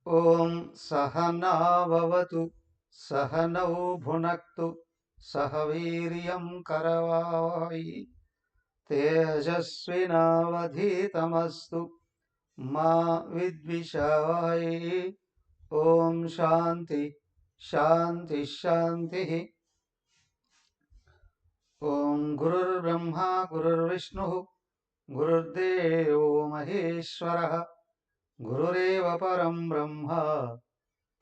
ఓం సహనావతు సహనౌ భునక్తు సహ వీర్యం కరవావహై తేజస్వినావధీతమస్తు మా విద్విషావహై. ఓం శాంతి శాంతి శాంతి. ఓం గురుర్బ్రహ్మ గురుర్విష్ణు గురుర్దేవో మహేశ్వరః గురురేవ పరం బ్రహ్మ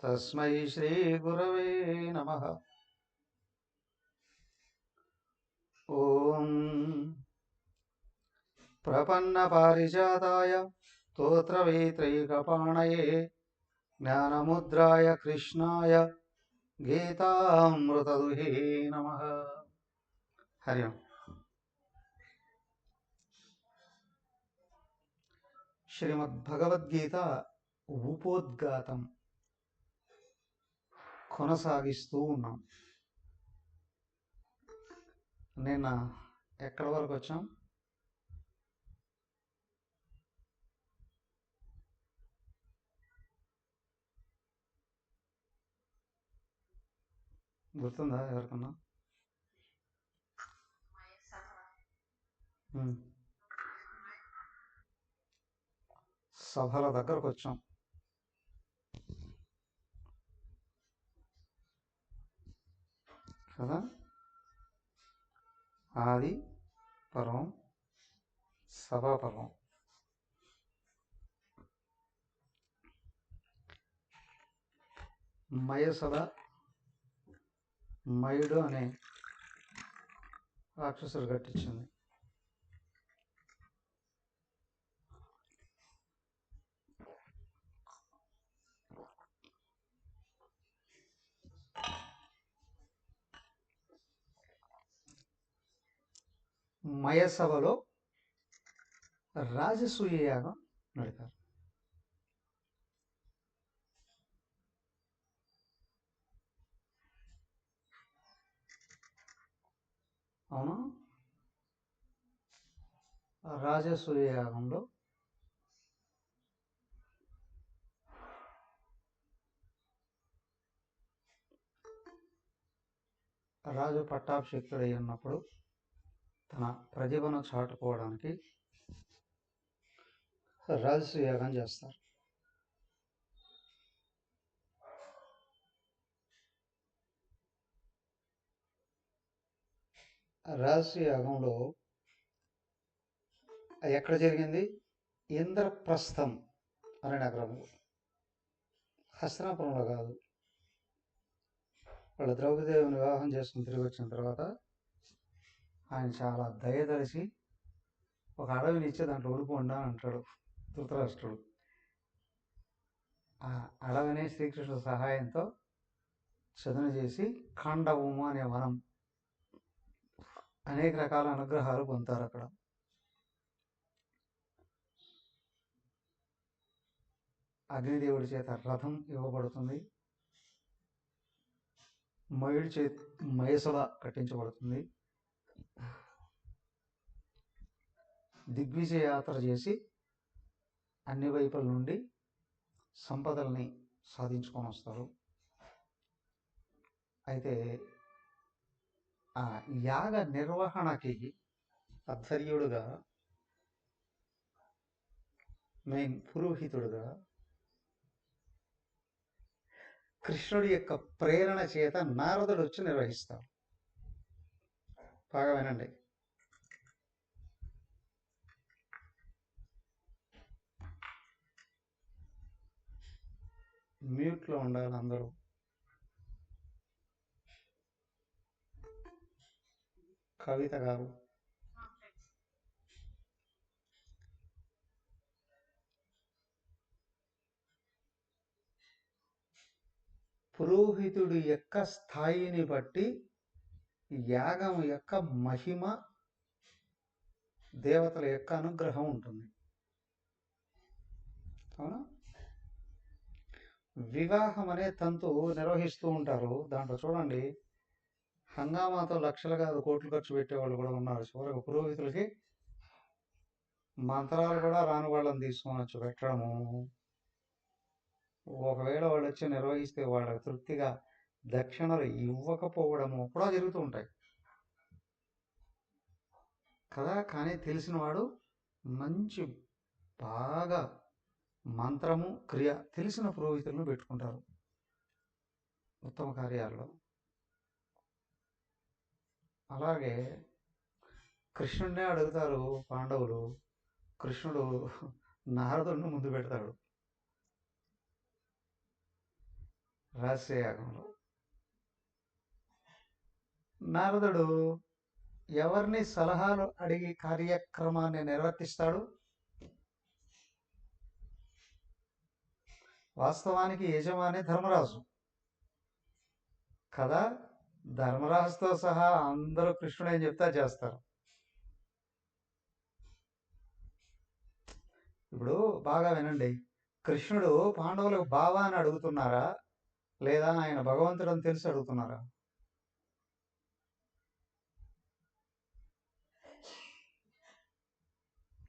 తస్మై శ్రీ గురవే నమః. ఓం ప్రపన్న పారిజాతాయ స్తోత్రవేత్రైకపాణయే జ్ఞానముద్రాయ కృష్ణాయ గీతామృతదుహే నమః. హరి ఓం. శ్రీమద్భగవద్గీత ఉపోద్ఘాతం కొనసాగిస్తూ ఉన్నాం. నిన్న ఎక్కడి వరకు వచ్చాం? గుర్తుందా ఎవరికన్నా? సభల దగ్గరకు వచ్చాం. కదా, ఆది పర్వం, సభాపర్వం. మయసభ, మయుడు అనే రాక్షసుడు కట్టించింది. మయసభలో రాజసూయ యాగం నడిపారు. అవును, రాజసూయ యాగంలో రాజు పట్టాభిషిక్తుడై ఉన్నప్పుడు తన ప్రతిభను చాటుకోవడానికి రాజసూయ యాగం చేస్తారు. రాజసూయ యాగంలో ఎక్కడ జరిగింది? ఇంద్రప్రస్థం అనే నగరంలో, హస్తినాపురంలో కాదు. వాళ్ళ ద్రౌపదేవిని వివాహం చేసుకుని తిరిగి వచ్చిన తర్వాత ఆయన చాలా దయదలిచి ఒక అడవిని ఇచ్చి దాంట్లో ఉడిపోండి అని అంటాడు ధృతరాష్ట్రుడు. ఆ అడవిని శ్రీకృష్ణుడి సహాయంతో చదును చేసి ఖండవము అనే వనం, అనేక రకాల అనుగ్రహాలు పొందుతారు అక్కడ. అగ్నిదేవుడి చేత రథం ఇవ్వబడుతుంది. మయుడి చేత మయసభ కట్టించబడుతుంది. దిగ్విజయ యాత్ర చేసి అన్ని వైపుల నుండి సంపదల్ని సాధించుకొని వస్తారు. అయితే ఆ యాగ నిర్వహణకి అధ్వర్యుడుగా, మెయిన్ పురోహితుడుగా కృష్ణుడి యొక్క ప్రేరణ చేత నారదుడు వచ్చి నిర్వహిస్తాడు. బాగా వినండి. మ్యూట్లో ఉండాలి అందరూ. కవిత గారు, పురోహితుడి యొక్క స్థాయిని బట్టి యాగం యొక్క మహిమ, దేవతల యొక్క అనుగ్రహం ఉంటుంది. అవునా? వివాహం అనే తంతు నిర్వహిస్తూ ఉంటారు. దాంట్లో చూడండి, హంగామాతో లక్షలు కాదు కోట్లు ఖర్చు పెట్టేవాళ్ళు కూడా ఉన్నారు. చివరికి పురోహితులకి మంత్రాలు కూడా రాని వాళ్ళని తీసుకొని వచ్చి పెట్టడము. ఒకవేళ వాళ్ళు వచ్చి నిర్వహిస్తే వాళ్ళకి తృప్తిగా దక్షిణలు ఇవ్వకపోవడము కూడా జరుగుతూ ఉంటాయి కదా. కానీ తెలిసినవాడు మంచి బాగా మంత్రము క్రియ తెలిసిన పురోహితులను పెట్టుకుంటారు ఉత్తమ కార్యాల్లో. అలాగే కృష్ణుడినే అడుగుతారు పాండవులు. కృష్ణుడు నారదుడిని ముందు పెడతాడు రహస్యయాగంలో. నారదుడు ఎవరిని సలహాలు అడిగి కార్యక్రమాన్ని నిర్వర్తిస్తాడు? వాస్తవానికి యజమాని ధర్మరాజు కదా. ధర్మరాజుతో సహా అందరూ కృష్ణుడు ఏం చెప్తా చేస్తారు. ఇప్పుడు బాగా వినండి, కృష్ణుడు పాండవులకు బావా అని అడుగుతున్నారా, లేదా ఆయన భగవంతుడు అని తెలిసి అడుగుతున్నారా?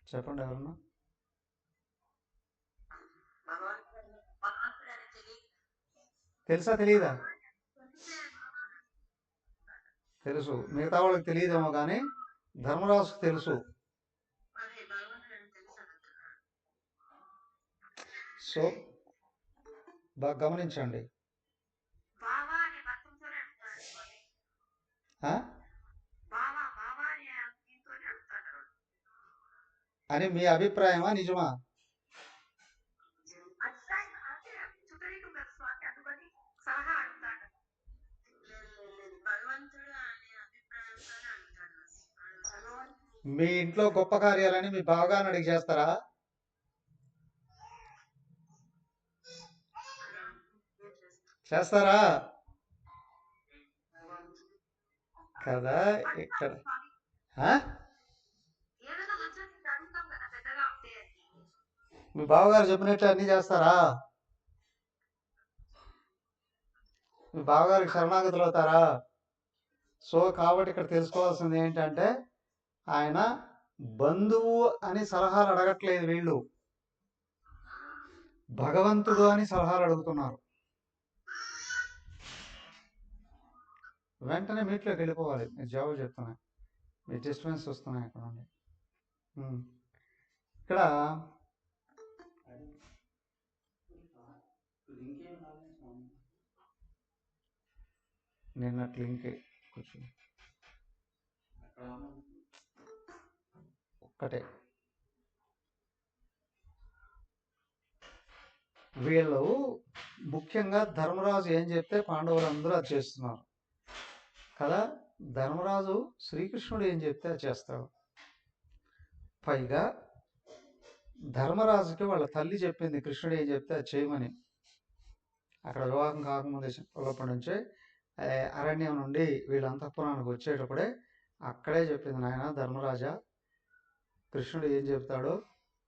చెప్పండి ఎవరన్నా. తెలుసా తెలియదా? తెలుసు. మిగతా వాళ్ళకి తెలియదేమో కానీ ధర్మరాజుకు తెలుసు. సో బాగా గమనించండి. అని మీ అభిప్రాయమా? నిజమా? మీ ఇంట్లో గొప్ప కార్యాలని మీ బావగారిని అడిగి చేస్తారా? చేస్తారా కదా. ఇక్కడ మీ బావగారు చెప్పినట్లు అన్ని చేస్తారా? మీ బావగారికి శరణాగతులు అవుతారా? సో కాబట్టి ఇక్కడ తెలుసుకోవాల్సింది ఏంటంటే, ఆయన బంధువు అని సలహాలు అడగట్లేదు, వీళ్ళు భగవంతుడు అని సలహాలు అడుగుతున్నారు. వెంటనే మీట్లోకి వెళ్ళిపోవాలి. మీరు జవాబు చెప్తున్నా, మీ డిస్టర్బెన్స్ వస్తున్నాయి అక్కడ నుండి. ఇక్కడ నిన్నటి లింకే కొంచెం ఒక్కటే. వీళ్ళు ముఖ్యంగా ధర్మరాజు ఏం చెప్తే పాండవులు అందరూ అది చేస్తున్నారు కదా. ధర్మరాజు శ్రీకృష్ణుడు ఏం చెప్తే అది చేస్తాడు. పైగా ధర్మరాజుకి వాళ్ళ తల్లి చెప్పింది కృష్ణుడు ఏం చెప్తే అది చేయమని. అక్కడ వివాహం కాకముందే చెప్పినప్పటి నుంచే అరణ్యం నుండి వీళ్ళ అంతఃపురానికి వచ్చేటప్పుడే అక్కడే చెప్పింది, నాయన ధర్మరాజా, కృష్ణుడు ఏం చెప్తాడో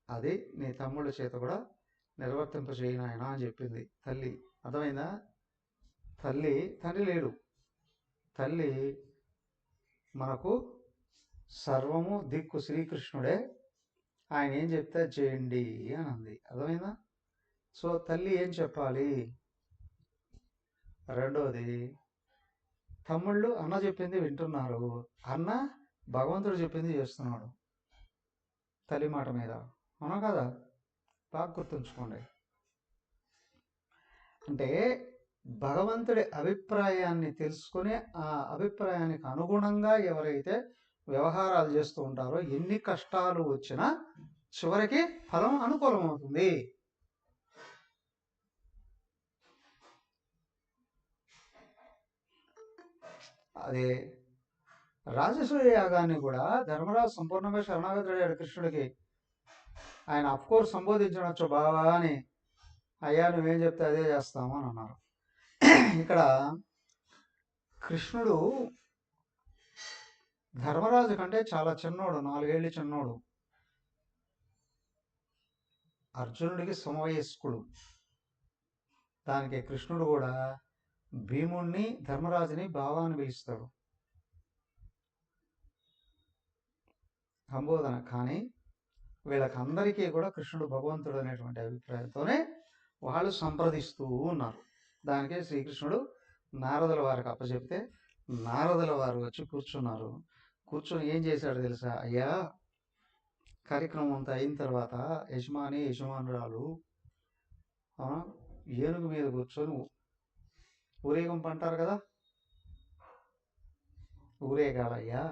అది నీ తమ్ముళ్ళ చేత కూడా నిర్వర్తింపచేయి నాయన అని చెప్పింది తల్లి. అర్థమైందా? తల్లి, తండ్రి లేడు. తల్లి మనకు సర్వము దిక్కు శ్రీకృష్ణుడే, ఆయన ఏం చెప్తే చేయండి అని అంది. అర్థమైందా? సో తల్లి ఏం చెప్పాలి. రెండవది, తమ్ముళ్ళు అన్న చెప్పింది వింటున్నారు, అన్న భగవంతుడు చెప్పింది చేస్తున్నాడు తల్లి మాట మీద. అవునా కదా? బాగా గుర్తుంచుకోండి. అంటే భగవంతుడి అభిప్రాయాన్ని తెలుసుకుని ఆ అభిప్రాయానికి అనుగుణంగా ఎవరైతే వ్యవహారాలు చేస్తూ ఉంటారో ఎన్ని కష్టాలు వచ్చినా చివరికి ఫలం అనుకూలమవుతుంది. అదే రాజసూయ యాగాన్ని కూడా ధర్మరాజు సంపూర్ణంగా శరణాగతుడయ్యాడు కృష్ణుడికి. ఆయన అఫ్కోర్స్ సంబోధించవచ్చు బావా అని, అయ్యా నువ్వేం చెప్తే అదే చేస్తాము అని అన్నారు. ఇక్కడ కృష్ణుడు ధర్మరాజు కంటే చాలా చిన్నోడు, 4 ఏళ్ళు చిన్నోడు. అర్జునుడికి సమవయస్కుడు. దానికి కృష్ణుడు కూడా భీముణ్ణి ధర్మరాజుని బావాని పిలుస్తాడు సంబోధన. కానీ వీళ్ళకందరికీ కూడా కృష్ణుడు భగవంతుడు అనేటువంటి అభిప్రాయంతోనే వాళ్ళు సంప్రదిస్తూ ఉన్నారు. దానికే శ్రీకృష్ణుడు నారదుల వారికి అప్పచెప్తే నారదుల వారు వచ్చి కూర్చున్నారు. కూర్చొని ఏం చేశాడు తెలుసా? అయ్యా, కార్యక్రమం అంతా అయిన తర్వాత యజమానురాలు ఏనుగు మీద కూర్చొని ఊరేగింపు అంటారు కదా, ఊరేగాలయ్యా.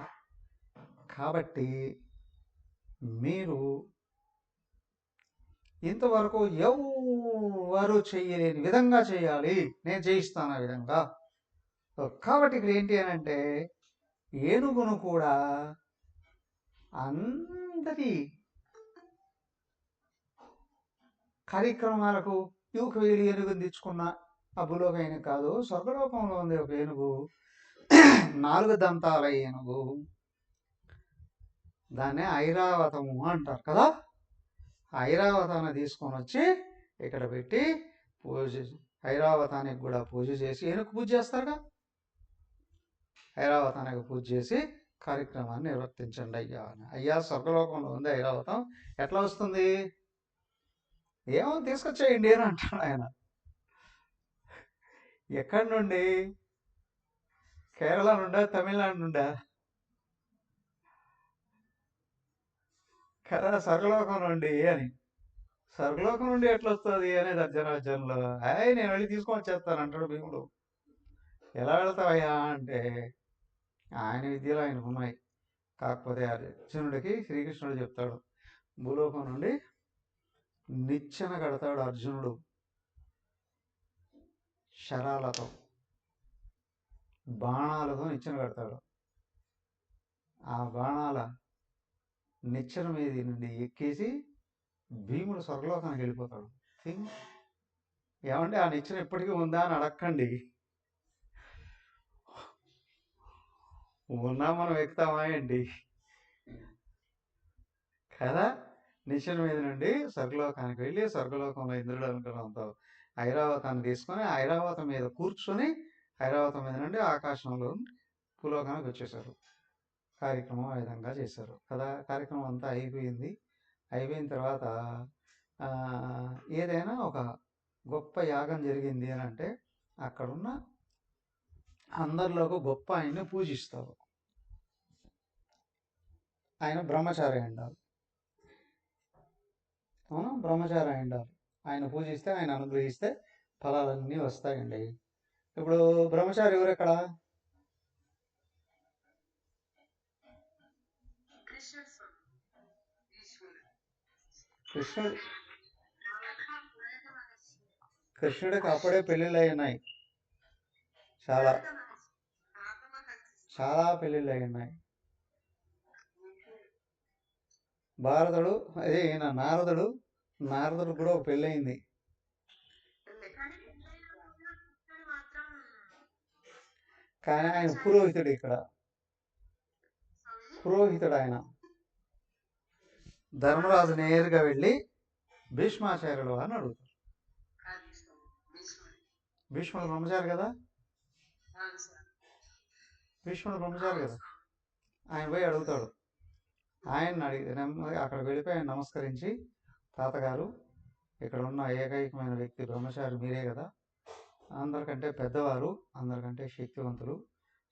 కాబట్టి మీరు ఇంతవరకు ఎవరు చేయలేని విధంగా చేయాలి, నేను చేయిస్తాను ఆ విధంగా. కాబట్టి ఇక్కడ ఏంటి అని అంటే ఏనుగును కూడా అందరి కార్యక్రమాలకు ఒక వేలి ఏనుగుని తెచ్చుకున్న ఆ భూలోక ఏనుగు కాదు, స్వర్గలోకంలో ఉంది ఒక ఏనుగు, 4 దంతాల ఏనుగు, దాన్నే ఐరావతము అంటారు కదా. ఐరావతాన్ని తీసుకొని వచ్చి ఇక్కడ పెట్టి పూజ, ఐరావతానికి కూడా పూజ చేసి, ఏనుగు పూజ చేస్తారుగా, ఐరావతానికి పూజ చేసి కార్యక్రమాన్ని నిర్వర్తించండి అయ్యా అని. అయ్యా, స్వర్గలోకంలో ఉంది ఐరావతం, ఎట్లా వస్తుంది? ఏమో తీసుకొచ్చేయండి అని అంటాడు ఆయన. ఎక్కడి నుండి? కేరళ నుండా, తమిళనాడు నుండా కదా, స్వర్గలోకం నుండి అని. స్వర్గలోకం నుండి ఎట్లా వస్తుంది అనేది అర్జునార్జునులు, నేను వెళ్ళి తీసుకొని వచ్చేస్తాను అంటాడు భీముడు. ఎలా వెళ్తావయ్యా అంటే ఆయన విద్యలు ఆయనకు ఉన్నాయి. కాకపోతే అర్జునుడికి శ్రీకృష్ణుడు చెప్తాడు, భూలోకం నుండి నిచ్చెన కడతాడు అర్జునుడు శరాలతో, బాణాలతో నిచ్చెన కడతాడు. ఆ బాణాల నిచ్చెన మీద నుండి ఎక్కేసి భీముడు స్వర్గలోకానికి వెళ్ళిపోతాడు. ఏమంటే ఆ నిచ్చెన ఎప్పటికీ ఉందా అని అడక్కండి, ఉన్నా మనం ఎక్కుతామా ఏంటి కదా. నిచ్చెన మీద నుండి స్వర్గలోకానికి వెళ్ళి స్వర్గలోకంలో ఇంద్రుడు అనుకున్నంత ఐరావతాన్ని తీసుకొని ఐరావతం మీద కూర్చొని ఐరావతం మీద నుండి ఆకాశంలో భూలోకానికి వచ్చేసారు. కార్యక్రమం ఆ విధంగా చేశారు కదా. కార్యక్రమం అంతా అయిపోయింది. అయిపోయిన తర్వాత ఏదైనా ఒక గొప్ప యాగం జరిగింది అని అంటే అక్కడున్న అందరిలోకి గొప్ప ఆయన్ని పూజిస్తారు. ఆయన బ్రహ్మచారి ఉండాలి, బ్రహ్మచారి ఉండాలి. ఆయన పూజిస్తే, ఆయన అనుగ్రహిస్తే ఫలాలన్నీ వస్తాయండి. ఇప్పుడు బ్రహ్మచారి ఎవరు? ఎక్కడ? కృష్ణుడికి అప్పుడే పెళ్ళిళ్ళు అయినాయి, చాలా చాలా పెళ్ళిళ్ళు అయినాయి. భారతుడు, అదే ఈయన నారదుడు కూడా ఒక పెళ్ళయింది. కానీ ఆయన పురోహితుడు, ఇక్కడ పురోహితుడు ఆయన. ధర్మరాజు నేరుగా వెళ్ళి భీష్మాచార్యులు అని అడుగుతాడు. భీష్ముడు బ్రహ్మచారి కదా, భీష్ముడు బ్రహ్మచారి కదా. ఆయన పోయి అడుగుతాడు. ఆయన అడిగి అక్కడికి వెళ్ళిపోయి ఆయన నమస్కరించి, తాతగారు, ఇక్కడ ఉన్న ఏకైకమైన వ్యక్తి బ్రహ్మచారి మీరే కదా, అందరికంటే పెద్దవారు, అందరికంటే శక్తివంతులు,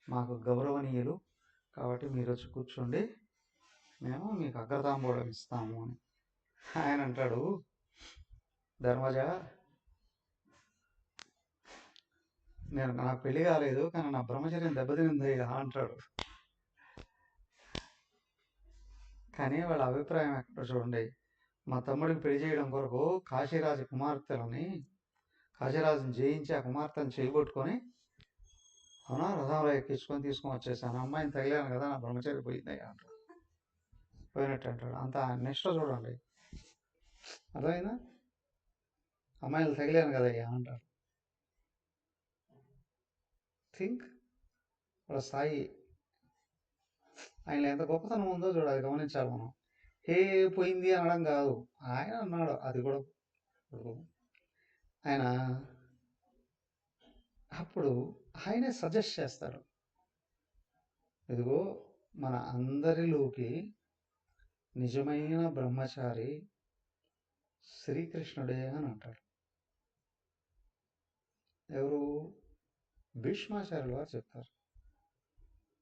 మాకు గౌరవనీయులు, కాబట్టి మీరు వచ్చి కూర్చోండి, మేము మీకు అగ్రతాంబూలం ఇస్తాము అని. ఆయన అంటాడు, ధర్మజ, నాకు పెళ్లి కాలేదు కానీ నా బ్రహ్మచర్యం దెబ్బతింది అంటాడు. కానీ వాళ్ళ అభిప్రాయం ఎక్కడ చూడండి, మా తమ్ముడికి పెళ్లి చేయడం కొరకు కాశీరాజు కాశీరాజుని జయించి ఆ కుమార్తెను చేయగొట్టుకొని అవునా రథంలో ఎక్కించుకొని తీసుకొని వచ్చేసాను. అమ్మాయిని తగిలాను కదా నా బ్రహ్మచర్య పోయిందయ్యా అంటాడు. పోయినట్టు అంటాడు. అంత నిష్ట చూడండి, అర్థమైందా? అమ్మాయిలు తగిలాను కదయ్యా అంటాడు. థింక్ వాళ్ళ స్థాయి ఆయన ఎంత గొప్పతనం ఉందో చూడాలి, గమనించాలి మనం. ఏ పోయింది అనడం కాదు, ఆయన అన్నాడు. అది కూడా ఆయన అప్పుడు ఆయనే సజెస్ట్ చేస్తాడు, ఇదిగో మన అందరిలోకి నిజమైన బ్రహ్మచారి శ్రీకృష్ణుడే అని అంటాడు. ఎవరు? భీష్మాచార్యులు వారు చెప్తారు.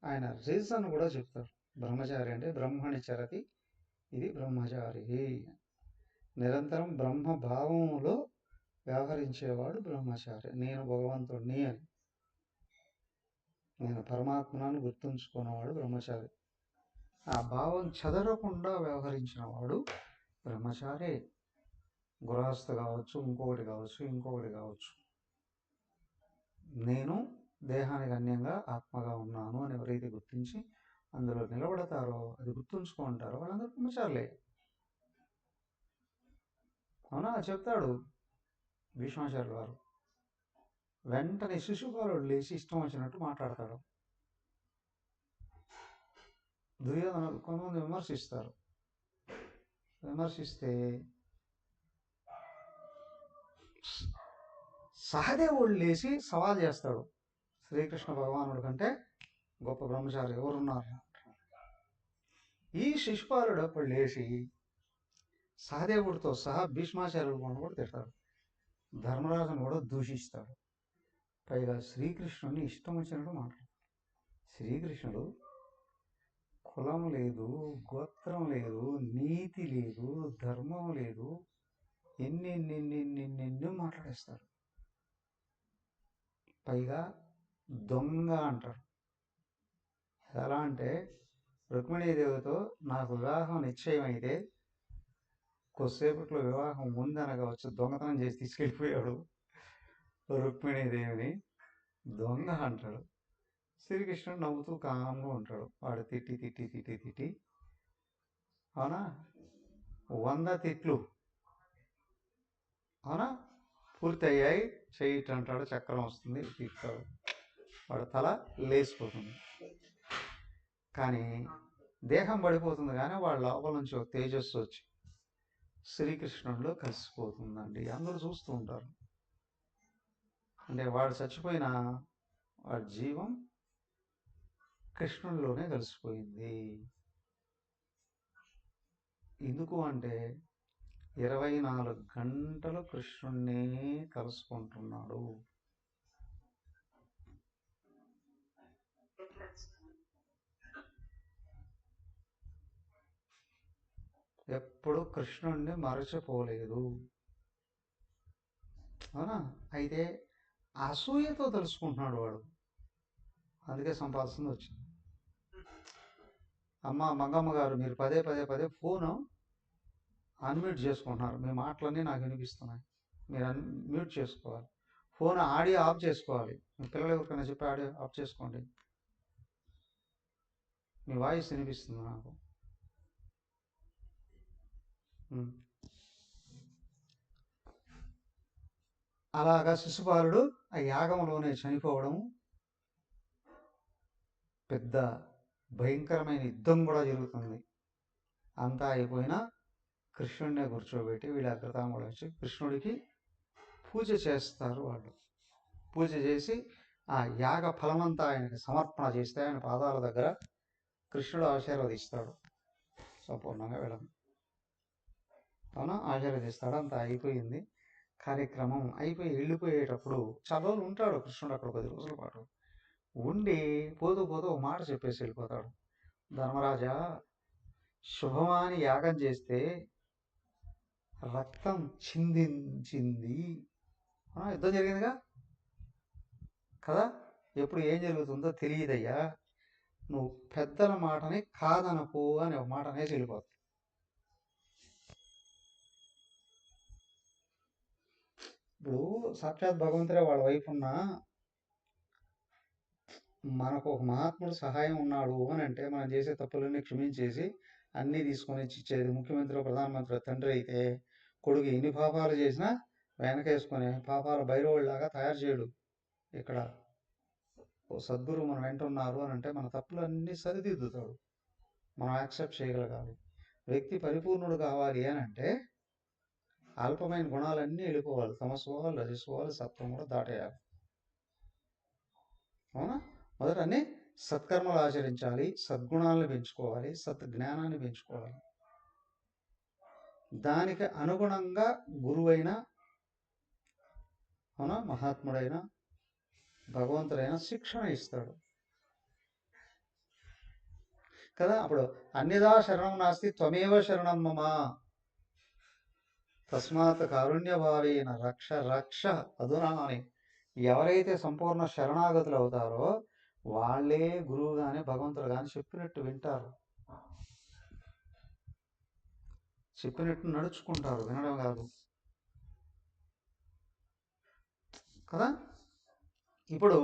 ఆయన రీజన్ కూడా చెప్తారు. బ్రహ్మచారి అంటే బ్రహ్మణి చరతి, ఇది బ్రహ్మచారి, నిరంతరం బ్రహ్మ భావంలో వ్యవహరించేవాడు బ్రహ్మచారి. నేను భగవంతుడిని అని, నేను పరమాత్మను గుర్తుంచుకున్నవాడు బ్రహ్మచారి. ఆ భావం చెదరకుండా వ్యవహరించిన వాడు బ్రహ్మచారి. గృహస్థ కావచ్చు, ఇంకొకటి కావచ్చు. నేను దేహానికి అన్యంగా ఆత్మగా ఉన్నాను అని ఎవరైతే గుర్తించి అందులో నిలబడతారో, అది గుర్తుంచుకుంటారో వాళ్ళందరూ బ్రహ్మచారులే. అవునా చెప్తాడు భీష్మాచార్యులు వారు. వెంటనే శిశుపాలుడు లేచి ఇష్టం వచ్చినట్టు మాట్లాడతాడు. దుర్యోధనుడు కొంతమంది విమర్శిస్తే సహదేవుడు లేచి సవాల్ చేస్తాడు, శ్రీకృష్ణ భగవానుడి కంటే గొప్ప బ్రహ్మచారి ఎవరున్నారు? ఈ శిశుపాలుడు అప్పుడు లేచి సహదేవుడితో సహా భీష్మాచార్యుడు కూడా తిడతాడు, ధర్మరాజును కూడా దూషిస్తాడు. పైగా శ్రీకృష్ణుని ఇష్టం వచ్చినట్టు మాట్లాడతాడు. శ్రీకృష్ణుడు కులం లేదు, గోత్రం లేదు, నీతి లేదు, ధర్మం లేదు, ఎన్నెన్నెన్నెన్నెన్నెన్నో మాట్లాడేస్తాడు. పైగా దొంగ అంటాడు. ఎలా అంటే రుక్మిణీదేవితో నాకు వివాహం నిశ్చయం అయితే కొద్దిసేపట్లో వివాహం ఉందనగా వచ్చి దొంగతనం చేసి తీసుకెళ్ళిపోయాడు రుక్మిణీదేవిని, దొంగ అంటాడు. శ్రీకృష్ణుడు నవ్వుతూ కామ్గా ఉంటాడు. వాడు తిట్టి అవునా 100 తిట్లు అవునా పూర్తయ్యాయి, చెయ్యిట్ అంటాడు, చక్రం వస్తుంది, తిట్టాడు, వాడు తల లేచిపోతుంది. కానీ దేహం పడిపోతుంది, కానీ వాళ్ళ లోపల నుంచి ఒక తేజస్సు వచ్చి శ్రీకృష్ణుడిలో కలిసిపోతుందండి. అందరూ చూస్తూ ఉంటారు. అంటే వాడు చచ్చిపోయిన వాడి జీవం కృష్ణుడిలోనే కలిసిపోయింది. ఎందుకు అంటే 24 గంటలు కృష్ణుడినే కలుసుకుంటున్నాడు. ఎప్పుడు కృష్ణుడిని మరచిపోలేదు. అవునా? అయితే అసూయతో తెలుసుకుంటున్నాడు వాడు, అందుకే సంపాదిస్తుంది వచ్చింది. మంగమ్మ గారు మీరు పదే ఫోను అన్మ్యూట్ చేసుకుంటున్నారు, మీ మాటలన్నీ నాకు వినిపిస్తున్నాయి, మీరు మ్యూట్ చేసుకోవాలి, ఫోన్ ఆడియో ఆఫ్ చేసుకోవాలి. మీ పిల్లలు ఎవరికైనా చెప్పి ఆడియో ఆఫ్ చేసుకోండి, మీ వాయిస్ వినిపిస్తుంది నాకు. అలాగా శిశుపాలుడు ఆ యాగంలోనే చనిపోవడం, పెద్ద భయంకరమైన యుద్ధం కూడా జరుగుతుంది. అంతా అయిపోయినా కృష్ణుడినే కూర్చోబెట్టి వీళ్ళ అగ్రతాంగులు వచ్చి కృష్ణుడికి పూజ చేస్తారు. వాళ్ళు పూజ చేసి ఆ యాగ ఫలమంతా ఆయనకి సమర్పణ చేస్తే ఆయన పాదాల దగ్గర కృష్ణుడు ఆశీర్వదిస్తాడు. సంపూర్ణంగా వెళ్ళడం అవునా ఆశీర్వదిస్తాడు. అంతా అయిపోయింది. కార్యక్రమం అయిపోయి వెళ్ళిపోయేటప్పుడు చాలా రోజులు ఉంటాడు కృష్ణుడు అక్కడ, 10 రోజుల పాటు ఉండి పోతూ ఒక మాట చెప్పేసి వెళ్ళిపోతాడు. ధర్మరాజా, శుభమాని యాగం చేస్తే రక్తం చిందించింది, యుద్ధం జరిగిందిగా, కదా. ఎప్పుడు ఏం జరుగుతుందో తెలియదయ్యా, నువ్వు పెద్దల మాటని కాదనకు అని ఒక మాట అనేసి వెళ్ళిపోతుంది. ఇప్పుడు సాక్షాత్ భగవంతుడే వాళ్ళ వైపు ఉన్న మనకు ఒక మహాత్ముడు సహాయం ఉన్నాడు అని అంటే మనం చేసే తప్పులన్నీ క్షమించేసి అన్నీ తీసుకొని ఇచ్చేది. ముఖ్యమంత్రి ప్రధానమంత్రి తండ్రి అయితే కొడుకు ఎన్ని పాపాలు చేసినా వెనకేసుకొని పాపాల బైరవుడిలాగా తయారు చేయడు. ఇక్కడ ఓ సద్గురు మన వెంట ఉన్నారు అని అంటే మన తప్పులన్నీ సరిదిద్దుతాడు. మనం యాక్సెప్ట్ చేయగలగాలి. వ్యక్తి పరిపూర్ణుడు కావాలి అని అంటే అల్పమైన గుణాలన్నీ వెళ్ళిపోవాలి. తమస్వభావాలు, రజస్వభావాలు, సత్వం కూడా దాటేయాలి. అవునా? మొదట అన్ని సత్కర్మలు ఆచరించాలి, సద్గుణాలను పెంచుకోవాలి, సత్ జ్ఞానాన్ని పెంచుకోవాలి. దానికి అనుగుణంగా గురువైన, అవునా, మహాత్ముడైన, భగవంతుడైన శిక్షణ ఇస్తాడు కదా. అప్పుడు అన్యదా శరణం నాస్తి త్వమేవ శరణం మమ తస్మాత్ కారుణ్యభావేన రక్ష రక్ష అధునా అని ఎవరైతే సంపూర్ణ శరణాగతులు అవుతారో వాళ్ళే గురువు కానీ భగవంతుడు కానీ చెప్పినట్టు వింటారు, చెప్పినట్టు నడుచుకుంటారు. వినడం కాదు కదా. ఇప్పుడు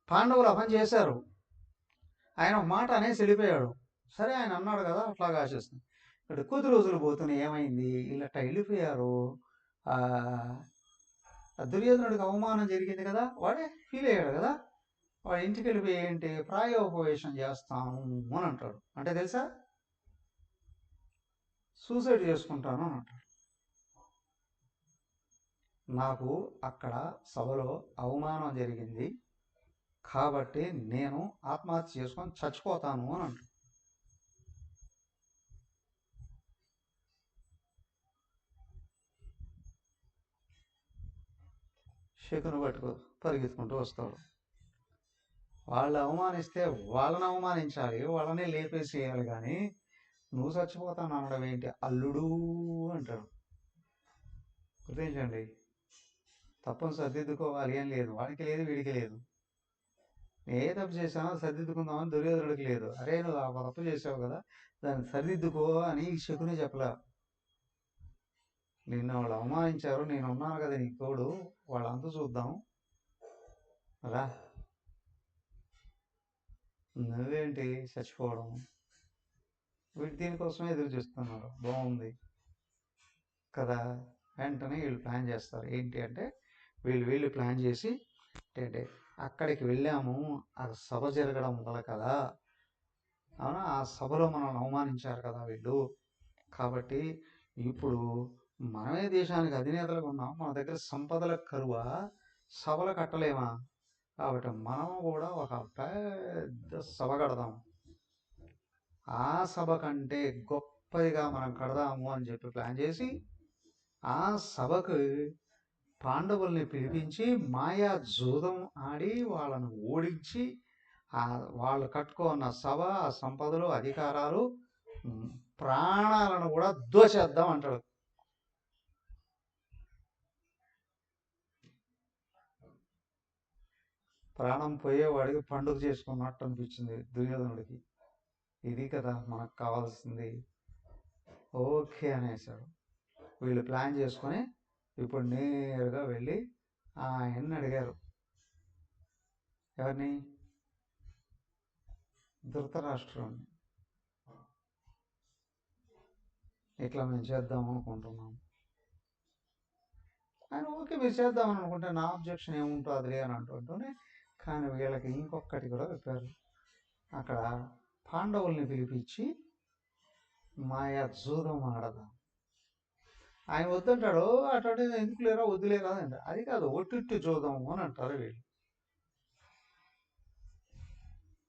పాండవులు అపం చేశారు, ఆయన ఒక మాట అనేసి వెళ్ళిపోయాడు. సరే ఆయన అన్నాడు కదా, అట్లాగా ఆశిస్తుంది. ఇక్కడ కొద్ది రోజులు పోతున్నాయి, ఏమైంది, వీళ్ళట వెళ్ళిపోయారు. దుర్యోధనుడికి అవమానం జరిగింది కదా, వాడే ఫీల్ అయ్యాడు కదా. వాడు ఇంటికి వెళ్ళిపోయి ఏంటి ప్రాయోపవేశం చేస్తాను అని అంటాడు. అంటే తెలుసా, సూసైడ్ చేసుకుంటాను అని అంటాడు. నాకు అక్కడ సభలో అవమానం జరిగింది కాబట్టి నేను ఆత్మహత్య చేసుకొని చచ్చిపోతాను అని అంటాడు. శకుని పట్టుకు పరిగెత్తుకుంటూ వస్తాడు. వాళ్ళు అవమానిస్తే వాళ్ళని అవమానించాలి, వాళ్ళని లేపేసేయాలి. కానీ నువ్వు చచ్చిపోతాను అనడం ఏంటి, అల్లుడు అంటాడు. గుర్తించండి, తప్పని సర్దిద్దుకోవాలి అని లేదు, వాడికి లేదు, వీడికి లేదు. ఏ తప్పు చేశానో సర్దిద్దుకుందామని దుర్యోధనుడికి లేదు. అరే నువ్వు ఆ తప్పు చేసావు కదా, దాన్ని సరిదిద్దుకో అని శకుని చెప్పలా. నిన్న వాళ్ళు అవమానించారు, నేను ఉన్నాను కదా నీకు తోడు, వాళ్ళంతా చూద్దాం రా. నువ్వేంటి చచ్చిపోవడం, వీటి దీనికోసమే ఎదురు చూస్తున్నారు. బాగుంది కదా. వెంటనే వీళ్ళు ప్లాన్ చేస్తారు. ఏంటి అంటే వీళ్ళు ప్లాన్ చేసి ఏంటంటే అక్కడికి వెళ్ళాము, ఆ సభ జరగడం వల్ల కదా, అవునా, ఆ సభలో మనల్ని అవమానించారు కదా వీళ్ళు, కాబట్టి ఇప్పుడు మనమే దేశానికి అధినేతలుగా ఉన్నాం, మన దగ్గర సంపదలకు కరువా, సభలు కట్టలేమా, కాబట్టి మనం కూడా ఒక పెద్ద సభ కడదాం, ఆ సభ కంటే గొప్పదిగా మనం కడదాము అని చెప్పి ప్లాన్ చేసి ఆ సభకు పాండవుల్ని పిలిపించి మాయా జూదం ఆడి వాళ్ళను ఓడించి వాళ్ళు కట్టుకున్న సభ, ఆ సంపదలు, అధికారాలు, ప్రాణాలను కూడా దోచేద్దాం అంటాడు. ప్రాణం పోయేవాడికి పండుగ చేసుకున్నట్టు అనిపించింది దుర్యోధనుడికి. ఇది కదా మనకు కావాల్సింది. ఓకే అనేసాడు. వీళ్ళు ప్లాన్ చేసుకొని ఇప్పుడు నేరుగా వెళ్ళి ఆయన్ని అడిగారు. ఎవరిని? ధృతరాష్ట్రుడిని. ఇట్లా మేము చేద్దాం అనుకుంటున్నాం. ఆయన ఓకే మీరు చేద్దామని అనుకుంటే నా అబ్జెక్షన్ ఏముంటుంది అని అంటుంటూనే, కానీ వీళ్ళకి ఇంకొకటి కూడా చెప్పారు. అక్కడ పాండవుల్ని పిలిపించి మాయా జూదం ఆడదాం. ఆయన వద్దంటాడు, అటు ఎందుకు లేరా వద్దులేరా అంటే అది కాదు, ఒట్టిట్టు చూద్దాం అని అంటారు వీళ్ళు.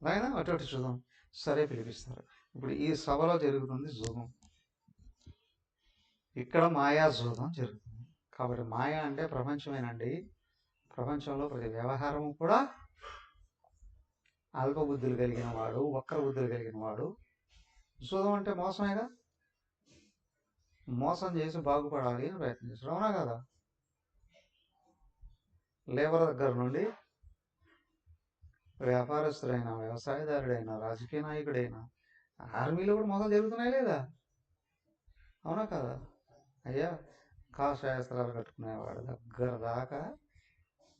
ఆయన అటు చూద్దాం, సరే పిలిపిస్తారు. ఇప్పుడు ఈ సభలో జరుగుతుంది జూదం, ఇక్కడ మాయా జూదం జరుగుతుంది. కాబట్టి మాయా అంటే ప్రపంచమేనండి. ప్రపంచంలో ప్రతి వ్యవహారం కూడా అల్పబుద్ధులు కలిగిన వాడు, వక్ర బుద్ధులు కలిగిన వాడు. జూదం అంటే మోసమేగా, మోసం చేసి బాగుపడాలి అని ప్రయత్నం చేస్తాడు. అవునా కదా. లేబర్ దగ్గర నుండి వ్యాపారస్తుడైనా, వ్యవసాయదారుడైనా, రాజకీయ నాయకుడైనా ఆర్మీలో కూడా మోసాలు జరుగుతున్నాయి లేదా? అవునా కదా? అయ్యా కాషాయస్త్రాలు కట్టుకునేవాడు దగ్గర దాకా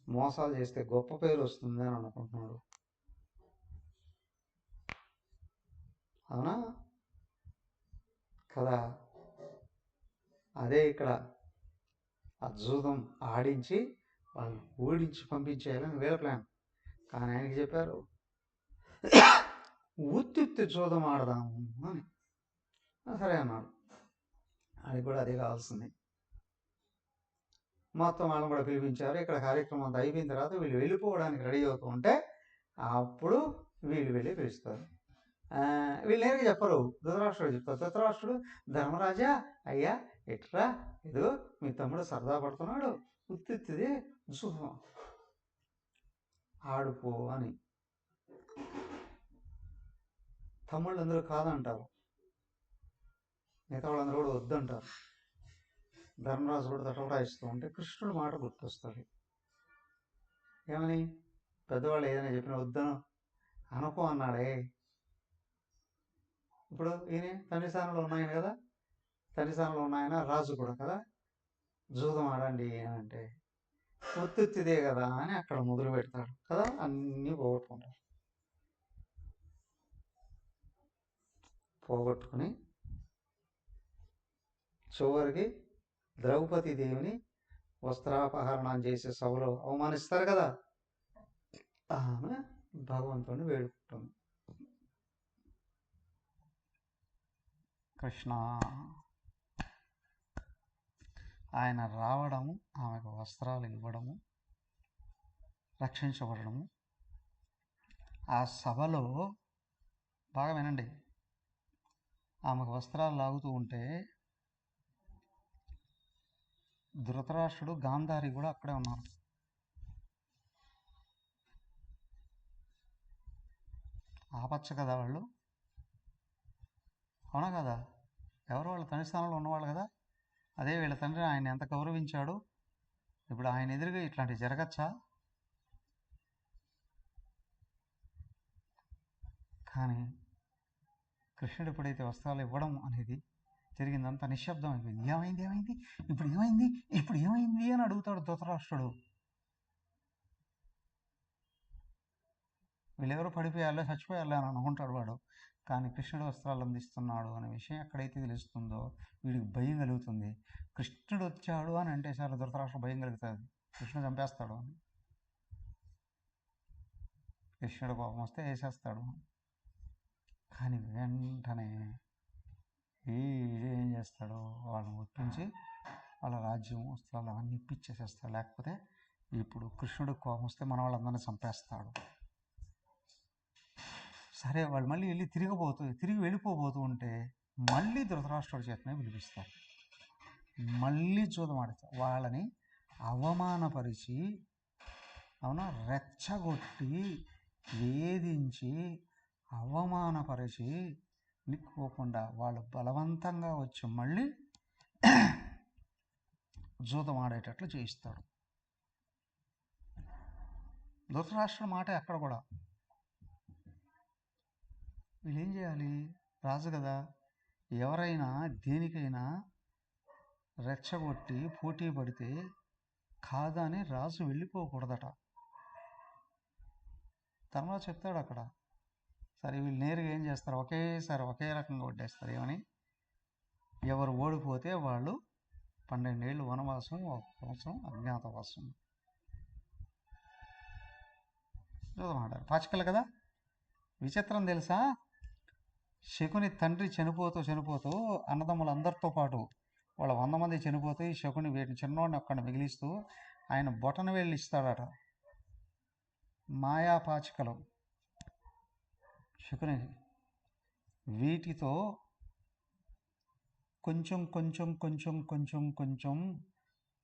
మోసాలు చేస్తే గొప్ప పేరు వస్తుంది అని అనుకుంటున్నాడు. అవునా కదా? అదే ఇక్కడ జూదం ఆడించి వాళ్ళు ఓడించి పంపించేయాలని వీళ్ళ ప్లాన్. కానీ ఆయనకి చెప్పారు ఉత్తి జూదం ఆడదాము అని. సరే అన్నాడు. అది కూడా అదే కావాల్సింది. మొత్తం వాళ్ళని కూడా పిలిపించారు. ఇక్కడ కార్యక్రమం అంతా అయిపోయిన తర్వాత వీళ్ళు వెళ్ళిపోవడానికి రెడీ అవుతూ ఉంటే అప్పుడు వీళ్ళు వెళ్ళి పిలుస్తారు. వీళ్ళు నేరుగా చెప్పరు, ధృతరాష్ట్రుడు చెప్తారు. ధృతరాష్ట్రుడు, ధర్మరాజా అయ్యా ఎట్రా ఏదో మీ తమ్ముడు సరదా పడుతున్నాడు, ఉత్తిది జూదం ఆడుకో అని. తమ్ముళ్ళు అందరూ కాదంటారు, మిగతా వాళ్ళందరూ కూడా వద్దంటారు. ధర్మరాజు కూడా తటవటాయిస్తూ ఉంటే కృష్ణుడు మాట గుర్తొస్తుంది. ఏమని? పెద్దవాళ్ళు ఏదైనా చెప్పినా వద్దను అనుకో అన్నాడే. ఇప్పుడు ఈయన తండ్రి స్థానంలో ఉన్నాయన కదా, తండ్రి స్థానంలో ఉన్నాయన రాజు కూడా కదా, జూదం ఆడండి అని అంటే ఒత్తిదే కదా అని అక్కడ మొదలు పెడతాడు కదా, అన్నీ పోగొట్టుకుని చివరికి ద్రౌపది దేవిని వస్త్రాపహరణం చేసే సభలో అవమానిస్తారు కదా, ఆమె భగవంతుని వేడుకుంటుంది. కృష్ణ ఆయన రావడము, ఆమెకు వస్త్రాలు ఇవ్వడము, రక్షించబడము. ఆ సభలో బాగా వినండి, ఆమెకు వస్త్రాలు లాగుతూ ఉంటే ధృతరాష్ట్రుడు, గాంధారి కూడా అక్కడే ఉన్నారు. ఆపచ్చు కదా వాళ్ళు, అవునా కదా? ఎవరు? వాళ్ళ తండ్రి స్థానంలో ఉన్నవాళ్ళు కదా. అదే వీళ్ళ తండ్రి ఆయన ఎంత గౌరవించాడు, ఇప్పుడు ఆయన ఎదురుగా ఇట్లాంటివి జరగచ్చా? కానీ కృష్ణుడు ఎప్పుడైతే వస్త్రాలు ఇవ్వడం అనేది జరిగిందంతా నిశ్శబ్దం అయిపోయింది. ఏమైంది ఏమైంది ఇప్పుడు ఏమైంది ఇప్పుడు ఏమైంది అని అడుగుతాడు ధృతరాష్ట్రుడు. వీళ్ళెవరో పడిపోయాలే, చచ్చిపోయాలే అని అనుకుంటాడు వాడు. కానీ కృష్ణుడు వస్త్రాలు అందిస్తున్నాడు అనే విషయం ఎక్కడైతే తెలుస్తుందో వీడికి భయం కలుగుతుంది. కృష్ణుడు వచ్చాడు అని అంటే సార్ ధృతరాష్ట్రుడు భయం కలుగుతుంది, కృష్ణుడు చంపేస్తాడు అని. కృష్ణుడు కోపం వస్తే వేసేస్తాడు. కానీ వెంటనే ఏం చేస్తాడో వాళ్ళని ఒప్పించి వాళ్ళ రాజ్యం వస్త్రాలు అవన్నీ ఇప్పించేసేస్తాడు. లేకపోతే ఇప్పుడు కృష్ణుడు కోపం వస్తే మన వాళ్ళందరినీ చంపేస్తాడు. సరే వాళ్ళు మళ్ళీ తిరిగి వెళ్ళిపోబోతూ ఉంటే మళ్ళీ ధృతరాష్ట్రుడి చేతనే పిలిపిస్తారు. మళ్ళీ జూదం ఆడతారు. వాళ్ళని అవమానపరిచి, అవునా, రెచ్చగొట్టి, వేధించి, అవమానపరిచి నిక్కోకుండా వాళ్ళు బలవంతంగా వచ్చి మళ్ళీ జూదం ఆడేటట్లు చేయిస్తాడు. ధృతరాష్ట్రుడి మాట అక్కడ కూడా. వీళ్ళు ఏం చేయాలి? రాజు కదా, ఎవరైనా దేనికైనా రెచ్చగొట్టి పోటీ పడితే కాదని రాజు వెళ్ళిపోకూడదట. తర్వాత చెప్తాడు అక్కడ. సరే వీళ్ళు నేరుగా ఏం చేస్తారు, ఒకేసారి ఒకే రకంగా కొట్టేస్తారు. ఏమని? ఎవరు ఓడిపోతే వాళ్ళు 12 ఏళ్ళు వనవాసం, 1 సంవత్సరం అజ్ఞాతవాసం. చూడమాడారు పాచికలు కదా. విచిత్రం తెలుసా, శకుని తండ్రి చనిపోతూ అన్నదమ్ములందరితో పాటు వాళ్ళ 100 మంది చనిపోతూ ఈ శకుని వీటిని చిన్నవాడిని ఒక్కడిని మిగిలిస్తూ ఆయన బొటన వేళ్ళు ఇస్తాడట. మాయా పాచికలు శకుని. వీటితో కొంచెం కొంచెం కొంచెం కొంచెం కొంచెం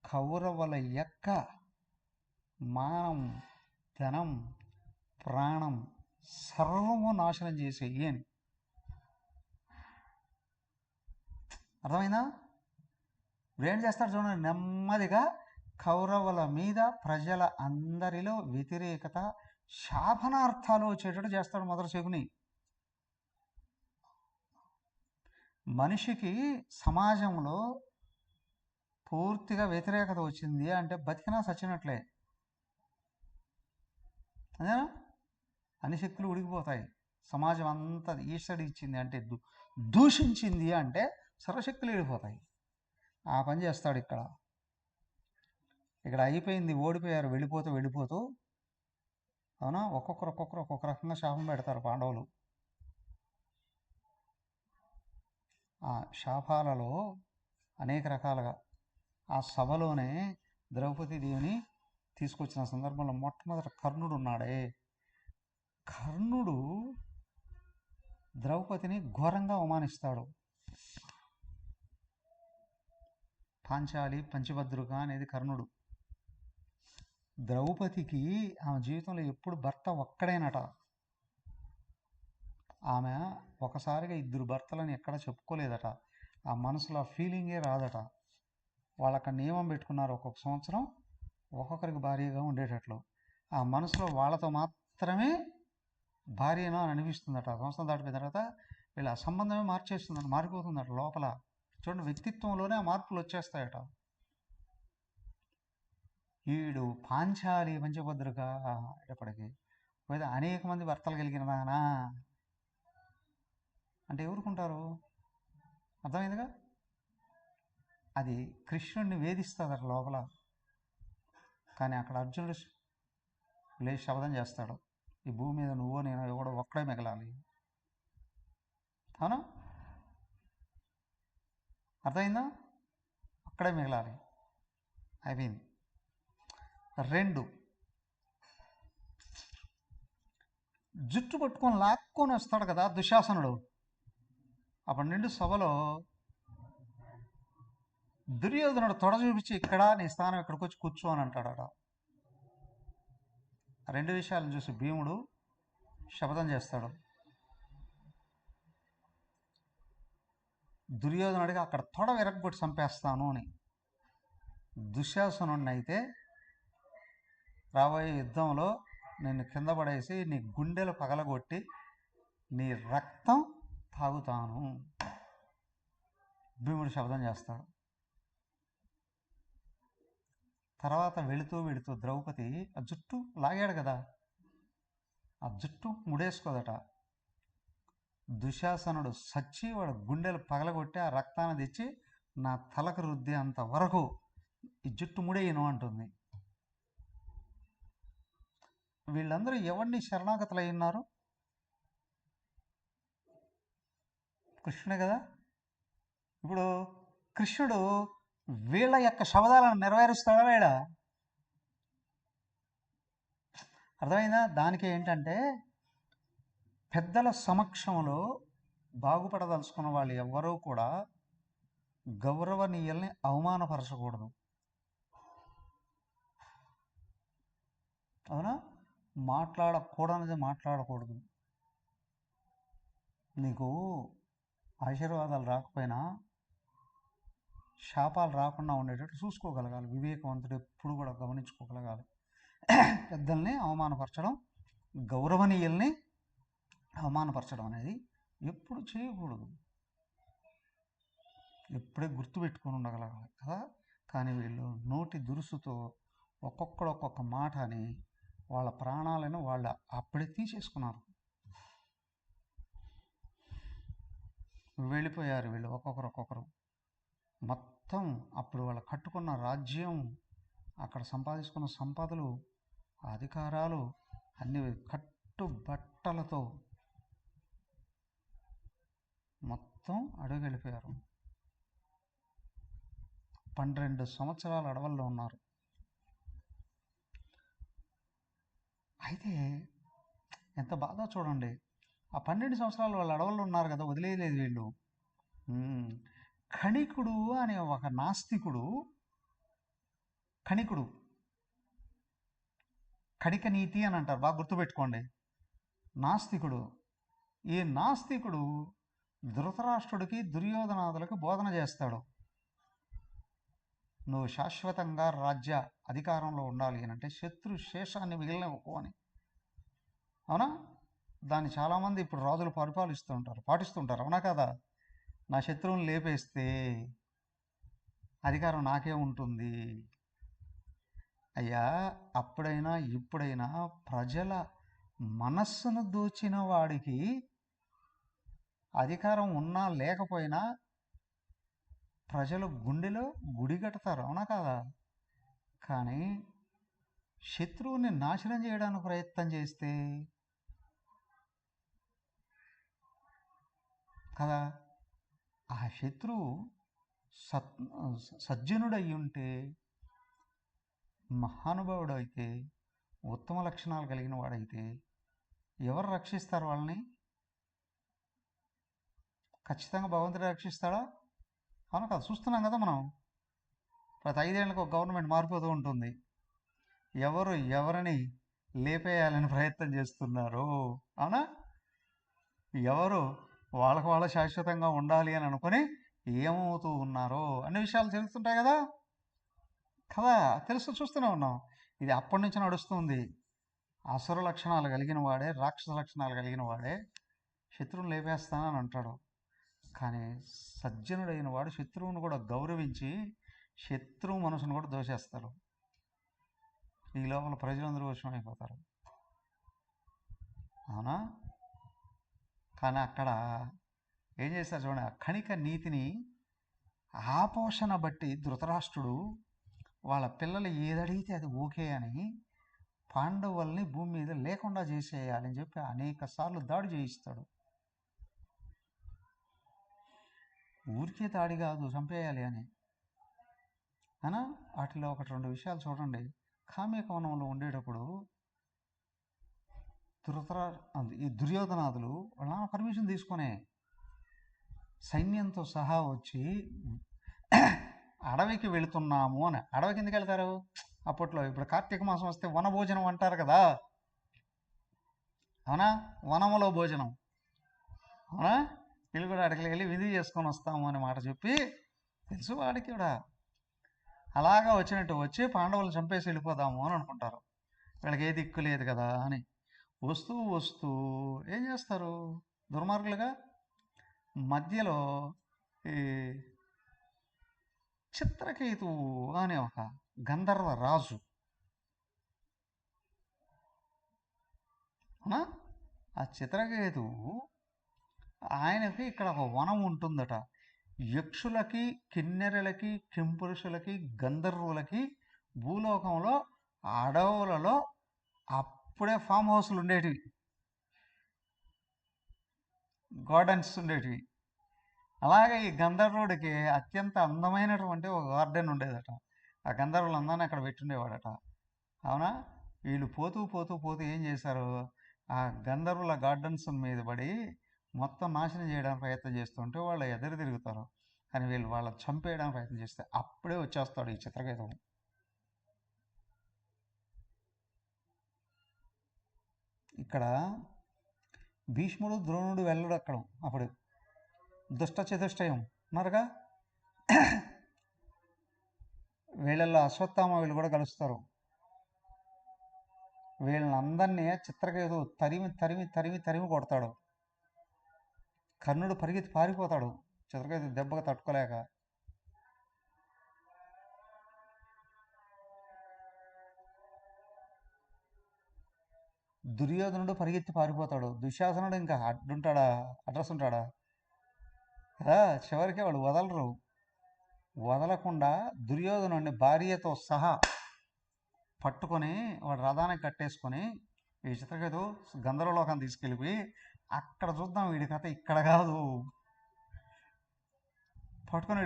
కౌరవుల యొక్క మానం, ధనం, ప్రాణం సర్వము నాశనం చేసేయి అని. అర్థమైందా? ఇప్పుడు ఏం చేస్తాడు చూడండి, నెమ్మదిగా కౌరవుల మీద ప్రజల అందరిలో వ్యతిరేకత, శాపనార్థాలు వచ్చేటట్టు చేస్తాడు మొదటి శకుని. మనిషికి సమాజంలో పూర్తిగా వ్యతిరేకత వచ్చింది అంటే బతికినా సచ్చినట్లే, అదేనా? అన్ని శక్తులు ఉడికిపోతాయి. సమాజం అంతా ఈసడి ఇచ్చింది అంటే దూషించింది అంటే సర్వశక్తులు వెళ్ళిపోతాయి. ఆ పని చేస్తాడు ఇక్కడ. అయిపోయింది, ఓడిపోయారు, వెళ్ళిపోతూ అవునా, ఒక్కొక్కరు ఒక్కొక్క రకంగా శాపం పెడతారు పాండవులు. ఆ శాపాలలో అనేక రకాలుగా ఆ సభలోనే ద్రౌపదీదేవిని తీసుకొచ్చిన సందర్భంలో మొట్టమొదట కర్ణుడు ఉన్నాడే, కర్ణుడు ద్రౌపదిని ఘోరంగా అవమానిస్తాడు. పాంచాలి పంచభద్రుక అనేది కర్ణుడు. ద్రౌపదికి ఆమె జీవితంలో ఎప్పుడు భర్త ఒక్కడేనట. ఆమె ఒకసారిగా 2 భర్తలని ఎక్కడ చెప్పుకోలేదట. ఆ మనసులో ఫీలింగే రాదట. వాళ్ళకి నియమం పెట్టుకున్నారు, ఒక్కొక్క సంవత్సరం ఒక్కొక్కరికి భార్యగా ఉండేటట్లు. ఆ మనసులో వాళ్ళతో మాత్రమే భార్యను అని అనిపిస్తుందట. సంవత్సరం దాటిపోయిన తర్వాత వీళ్ళ సంబంధమే మారిపోతుందట లోపల. చూడండి, వ్యక్తిత్వంలోనే ఆ మార్పులు వచ్చేస్తాయట. వీడు పాంచాలి పంచభద్రుగా ఎప్పటికి అనేక మంది భర్తలు కలిగిన దానా అంటే ఎవరుకుంటారు? అర్థమైందిగా? అది కృష్ణుడిని వేధిస్తుందట లోపల. కానీ అక్కడ అర్జునుడు లేచి శపథం చేస్తాడు, ఈ భూమి మీద నువ్వో నేను ఎవడో ఒక్కడే మిగలాలి. అవునా? అర్థమైందా? ఒక్కడే మిగలాలి. అయిపోయింది. 2 జుట్టు పట్టుకొని లాక్కొని వస్తాడు కదా దుశ్శాసనుడు. అప్పుడు నిండు సభలో దుర్యోధనుడు తొడ చూపించి, ఇక్కడ నీ స్థానం ఇక్కడికి వచ్చి కూర్చో అని అంటాడట. 2 విషయాలను చూసి భీముడు శపథం చేస్తాడు. దుర్యోధనుడికి అక్కడ తొడ విరగొట్టి చంపేస్తాను అని. దుశ్శాసనుడిని అయితే రాబోయే యుద్ధంలో నిన్ను కింద పడేసి నీ గుండెలు పగలగొట్టి నీ రక్తం తాగుతాను భీముడు శపథం చేస్తాడు. తర్వాత వెళుతూ ద్రౌపది ఆ జుట్టు లాగాడు కదా, ఆ జుట్టు ముడేసుకోదట. దుశ్శాసనుడు సచ్చి వాడు గుండెలు పగలగొట్టి ఆ రక్తాన్ని తెచ్చి నా తలకు రుద్దే అంత వరకు ఈ జుట్టు ముడేయను అంటుంది. వీళ్ళందరూ ఎవరిని శరణాగతులు అయ్యున్నారు? కృష్ణుడే కదా. ఇప్పుడు కృష్ణుడు వీళ్ళ యొక్క శబదాలను నెరవేరుస్తాడా లేడా? అర్థమైందా? దానికి ఏంటంటే పెద్దల సమక్షంలో బాగుపడదలుచుకున్న వాళ్ళు ఎవ్వరూ కూడా గౌరవనీయుల్ని అవమానపరచకూడదు. అవునా? మాట్లాడకూడనిది మాట్లాడకూడదు. నీకు ఆశీర్వాదాలు రాకపోయినా శాపాలు రాకుండా ఉండేటట్టు చూసుకోగలగాలి. వివేకవంతుడు ఎప్పుడు కూడా గమనించుకోగలగాలి. పెద్దల్ని అవమానపరచడం, గౌరవనీయుల్ని అవమానపరచడం అనేది ఎప్పుడు చేయకూడదు. ఎప్పుడే గుర్తుపెట్టుకొని ఉండగలగాలి కదా. కానీ వీళ్ళు నోటి దురుసుతో ఒక్కొక్క మాట అని వాళ్ళ ప్రాణాలను వాళ్ళు అప్పుడే తీసేసుకున్నారు. వెళ్ళిపోయారు వీళ్ళు ఒక్కొక్కరు. మొత్తం అప్పుడు వాళ్ళు కట్టుకున్న రాజ్యం, అక్కడ సంపాదించుకున్న సంపదలు, అధికారాలు అన్ని కట్టుబట్టలతో మొత్తం అడుగు వెళ్ళిపోయారు. 12 సంవత్సరాలు అడవుల్లో ఉన్నారు. అయితే ఎంత బాధ చూడండి. ఆ 12 సంవత్సరాలు వాళ్ళు అడవుల్లో ఉన్నారు కదా, వదిలేయలేదు వీళ్ళు. కణికుడు అనే ఒక నాస్తికుడు, కణిక నీతి అని అంటారు, బాగా గుర్తుపెట్టుకోండి. నాస్తికుడు. ఈ నాస్తికుడు ధృతరాష్ట్రుడికి దుర్యోధనాదులకు బోధన చేస్తాడు. నువ్వు శాశ్వతంగా రాజ్య అధికారంలో ఉండాలి అని అంటే శత్రు శేషాన్ని మిగిలినవ్వు అని. అవునా? దాన్ని చాలామంది ఇప్పుడు రాజులు పాటిస్తుంటారు, అవునా కదా? నా శత్రువుని లేపేస్తే అధికారం నాకే ఉంటుంది. అయ్యా, అప్పుడైనా ఇప్పుడైనా ప్రజల మనస్సును దోచిన వాడికి అధికారం ఉన్నా లేకపోయినా ప్రజలు గుండెలో గుడి కడతారు, అవునా కదా? కానీ శత్రువుని నాశనం చేయడానికి ప్రయత్నం చేస్తే కదా, ఆ శత్రువు సత్ సజ్జనుడయి ఉంటే, మహానుభావుడైతే, ఉత్తమ లక్షణాలు కలిగిన వాడైతే ఎవరు రక్షిస్తారు వాళ్ళని? ఖచ్చితంగా భగవంతుడు రక్షిస్తాడా? అవును కదా, చూస్తున్నాం కదా మనం. ప్రతి 5 ఏళ్ళకి ఒక గవర్నమెంట్ మారిపోతూ ఉంటుంది. ఎవరు ఎవరిని లేపేయాలని ప్రయత్నం చేస్తున్నారు, అవునా? ఎవరు వాళ్ళ శాశ్వతంగా ఉండాలి అని అనుకుని ఏమవుతూ ఉన్నారో అన్ని విషయాలు తెలుస్తుంటాయి కదా కదా చూస్తూనే ఉన్నాం. ఇది అప్పటి నుంచి నడుస్తుంది. అసుర లక్షణాలు కలిగిన వాడే, రాక్షస లక్షణాలు కలిగిన వాడే శత్రువుని లేపేస్తానని అంటాడు. కానీ సజ్జనుడైన వాడు శత్రువును కూడా గౌరవించి శత్రువు మనసును కూడా దోషేస్తాడు. ఈ లోపల ప్రజలందరూ వశమైపోతారు, అవునా? కానీ అక్కడ ఏం చేస్తారు చూడండి, ఆ కణిక నీతిని ఆపోషణ బట్టి ధృతరాష్ట్రుడు వాళ్ళ పిల్లలు ఏదడిగితే అది ఓకే అని పాండవుల్ని భూమి మీద లేకుండా చేసేయాలని చెప్పి అనేక సార్లు దాడి చేయిస్తాడు. ఊరికే దాడి కాదు, చంపేయాలి అని. అనా వాటిలో 1-2 విషయాలు చూడండి. కామ్యకోణంలో ఉండేటప్పుడు ఈ దుర్యోధనాదులు వాళ్ళ పర్మిషన్ తీసుకునే సైన్యంతో సహా వచ్చి అడవికి వెళుతున్నాము అని. అడవికి ఎందుకు వెళ్తారు అప్పట్లో? ఇప్పుడు కార్తీక మాసం వస్తే వనభోజనం అంటారు కదా, అవునా? వనములో భోజనం, అవునా? వీళ్ళు కూడా అక్కడికి వెళ్ళి విధి చేసుకొని వస్తాము అనే మాట చెప్పి తెలుసు వాడికి కూడా. అలాగా వచ్చినట్టు వచ్చి పాండవులను చంపేసి వెళ్ళిపోదాము అని అనుకుంటారు. వీళ్ళకి ఏ దిక్కు లేదు కదా అని వస్తూ వస్తూ ఏం చేస్తారు దుర్మార్గులుగా, మధ్యలో ఈ చిత్రకేతువు అనే ఒక గంధర్వ రాజు, అవునా? ఆ చిత్రకేతువు ఆయనకి ఇక్కడ ఒక వనం ఉంటుందట. యక్షులకి, కిన్నెరలకి, కింపురుషులకి, గంధర్వులకి భూలోకంలో అడవులలో అప్పుడే ఫామ్ హౌస్లు ఉండేటివి, గార్డెన్స్ ఉండేటివి. అలాగే ఈ గంధర్వుడికి అత్యంత అందమైనటువంటి ఒక గార్డెన్ ఉండేదట. ఆ గంధర్వులు అందాన్ని అక్కడ పెట్టుండేవాడట, అవునా? వీళ్ళు పోతూ పోతూ పోతూ ఏం చేశారు, ఆ గంధర్వుల గార్డెన్స్ మీద పడి మొత్తం నాశనం చేయడానికి ప్రయత్నం చేస్తుంటే వాళ్ళు ఎదురు తిరుగుతారు. కానీ వీళ్ళు వాళ్ళని చంపేయడానికి ప్రయత్నం చేస్తే అప్పుడే వచ్చేస్తాడు ఈ చిత్రకేతువు. ఇక్కడ భీష్ముడు, ద్రోణుడు వెళ్ళడు అక్కడ. అప్పుడు దుష్ట చతుష్టయం ఉన్నారుగా, వీళ్ళల్లో అశ్వత్థామ వీళ్ళు కూడా కలుస్తారు. వీళ్ళందరినీ చిత్రకేతు తరిమి తరిమి తరిమి తరిమి కొడతాడు. కర్ణుడు పరిగెత్తి పారిపోతాడు చిత్రకేతు దెబ్బగా తట్టుకోలేక. దుర్యోధనుడు పరిగెత్తి పారిపోతాడు. దుశ్శాసనుడు ఇంకా అడ్రస్ ఉంటాడా కదా. చివరికి వాడు వదలకుండా దుర్యోధనుడిని భార్యతో సహా పట్టుకొని వాడు రథానికి కట్టేసుకొని ఈ చిత్రకేతు గంధర్వలోకాన్ని తీసుకెళ్ళిపోయి అక్కడ చూద్దాం వీడి కథ ఇక్కడ కాదు పట్టుకొని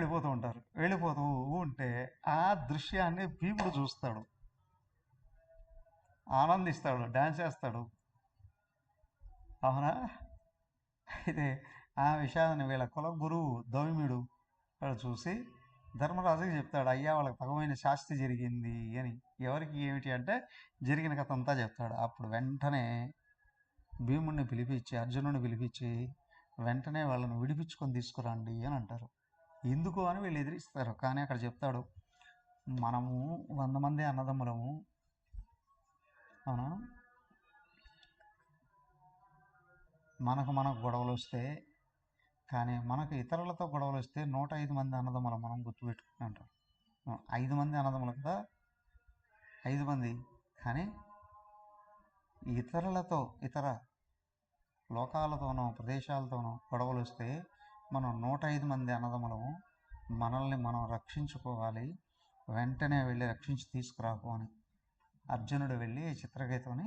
వెళ్ళిపోతూ ఉంటే ఆ దృశ్యాన్ని భీముడు చూస్తాడు, ఆనందిస్తాడు, డ్యాన్స్ చేస్తాడు, అవునా? అయితే ఆ విషయాన్ని వీళ్ళ కుల గురువు దౌమ్యుడు వాడు చూసి ధర్మరాజుకి చెప్తాడు, అయ్యా వాళ్ళకి తగమైన శాస్తి జరిగింది అని. ఎవరికి ఏమిటి అంటే జరిగిన కథ అంతా చెప్తాడు. అప్పుడు వెంటనే భీముడిని పిలిపించి, అర్జునుడిని పిలిపించి వెంటనే వాళ్ళని విడిపించుకొని తీసుకురండి అని అంటారు. ఎందుకు అని వీళ్ళు ఎదిరిస్తారు. కానీ అక్కడ చెప్తాడు, మనము 100 మంది అన్నదమ్ములము, అవునా? మనకు గొడవలు వస్తే, కానీ మనకు ఇతరులతో గొడవలు వస్తే 105 మంది అన్నదమ్ములు మనం గుర్తుపెట్టుకుని అంటారు. 5 మంది అన్నదమ్ములు కదా, 5 మంది. కానీ ఇతరులతో, ఇతర లోకాలతోనో ప్రదేశాలతోనో గొడవలు వస్తే మనం 105 మంది అన్నదమ్ములము, మనల్ని మనం రక్షించుకోవాలి, వెంటనే వెళ్ళి రక్షించి తీసుకురాకు అని అర్జునుడు వెళ్ళి చిత్రకేతుని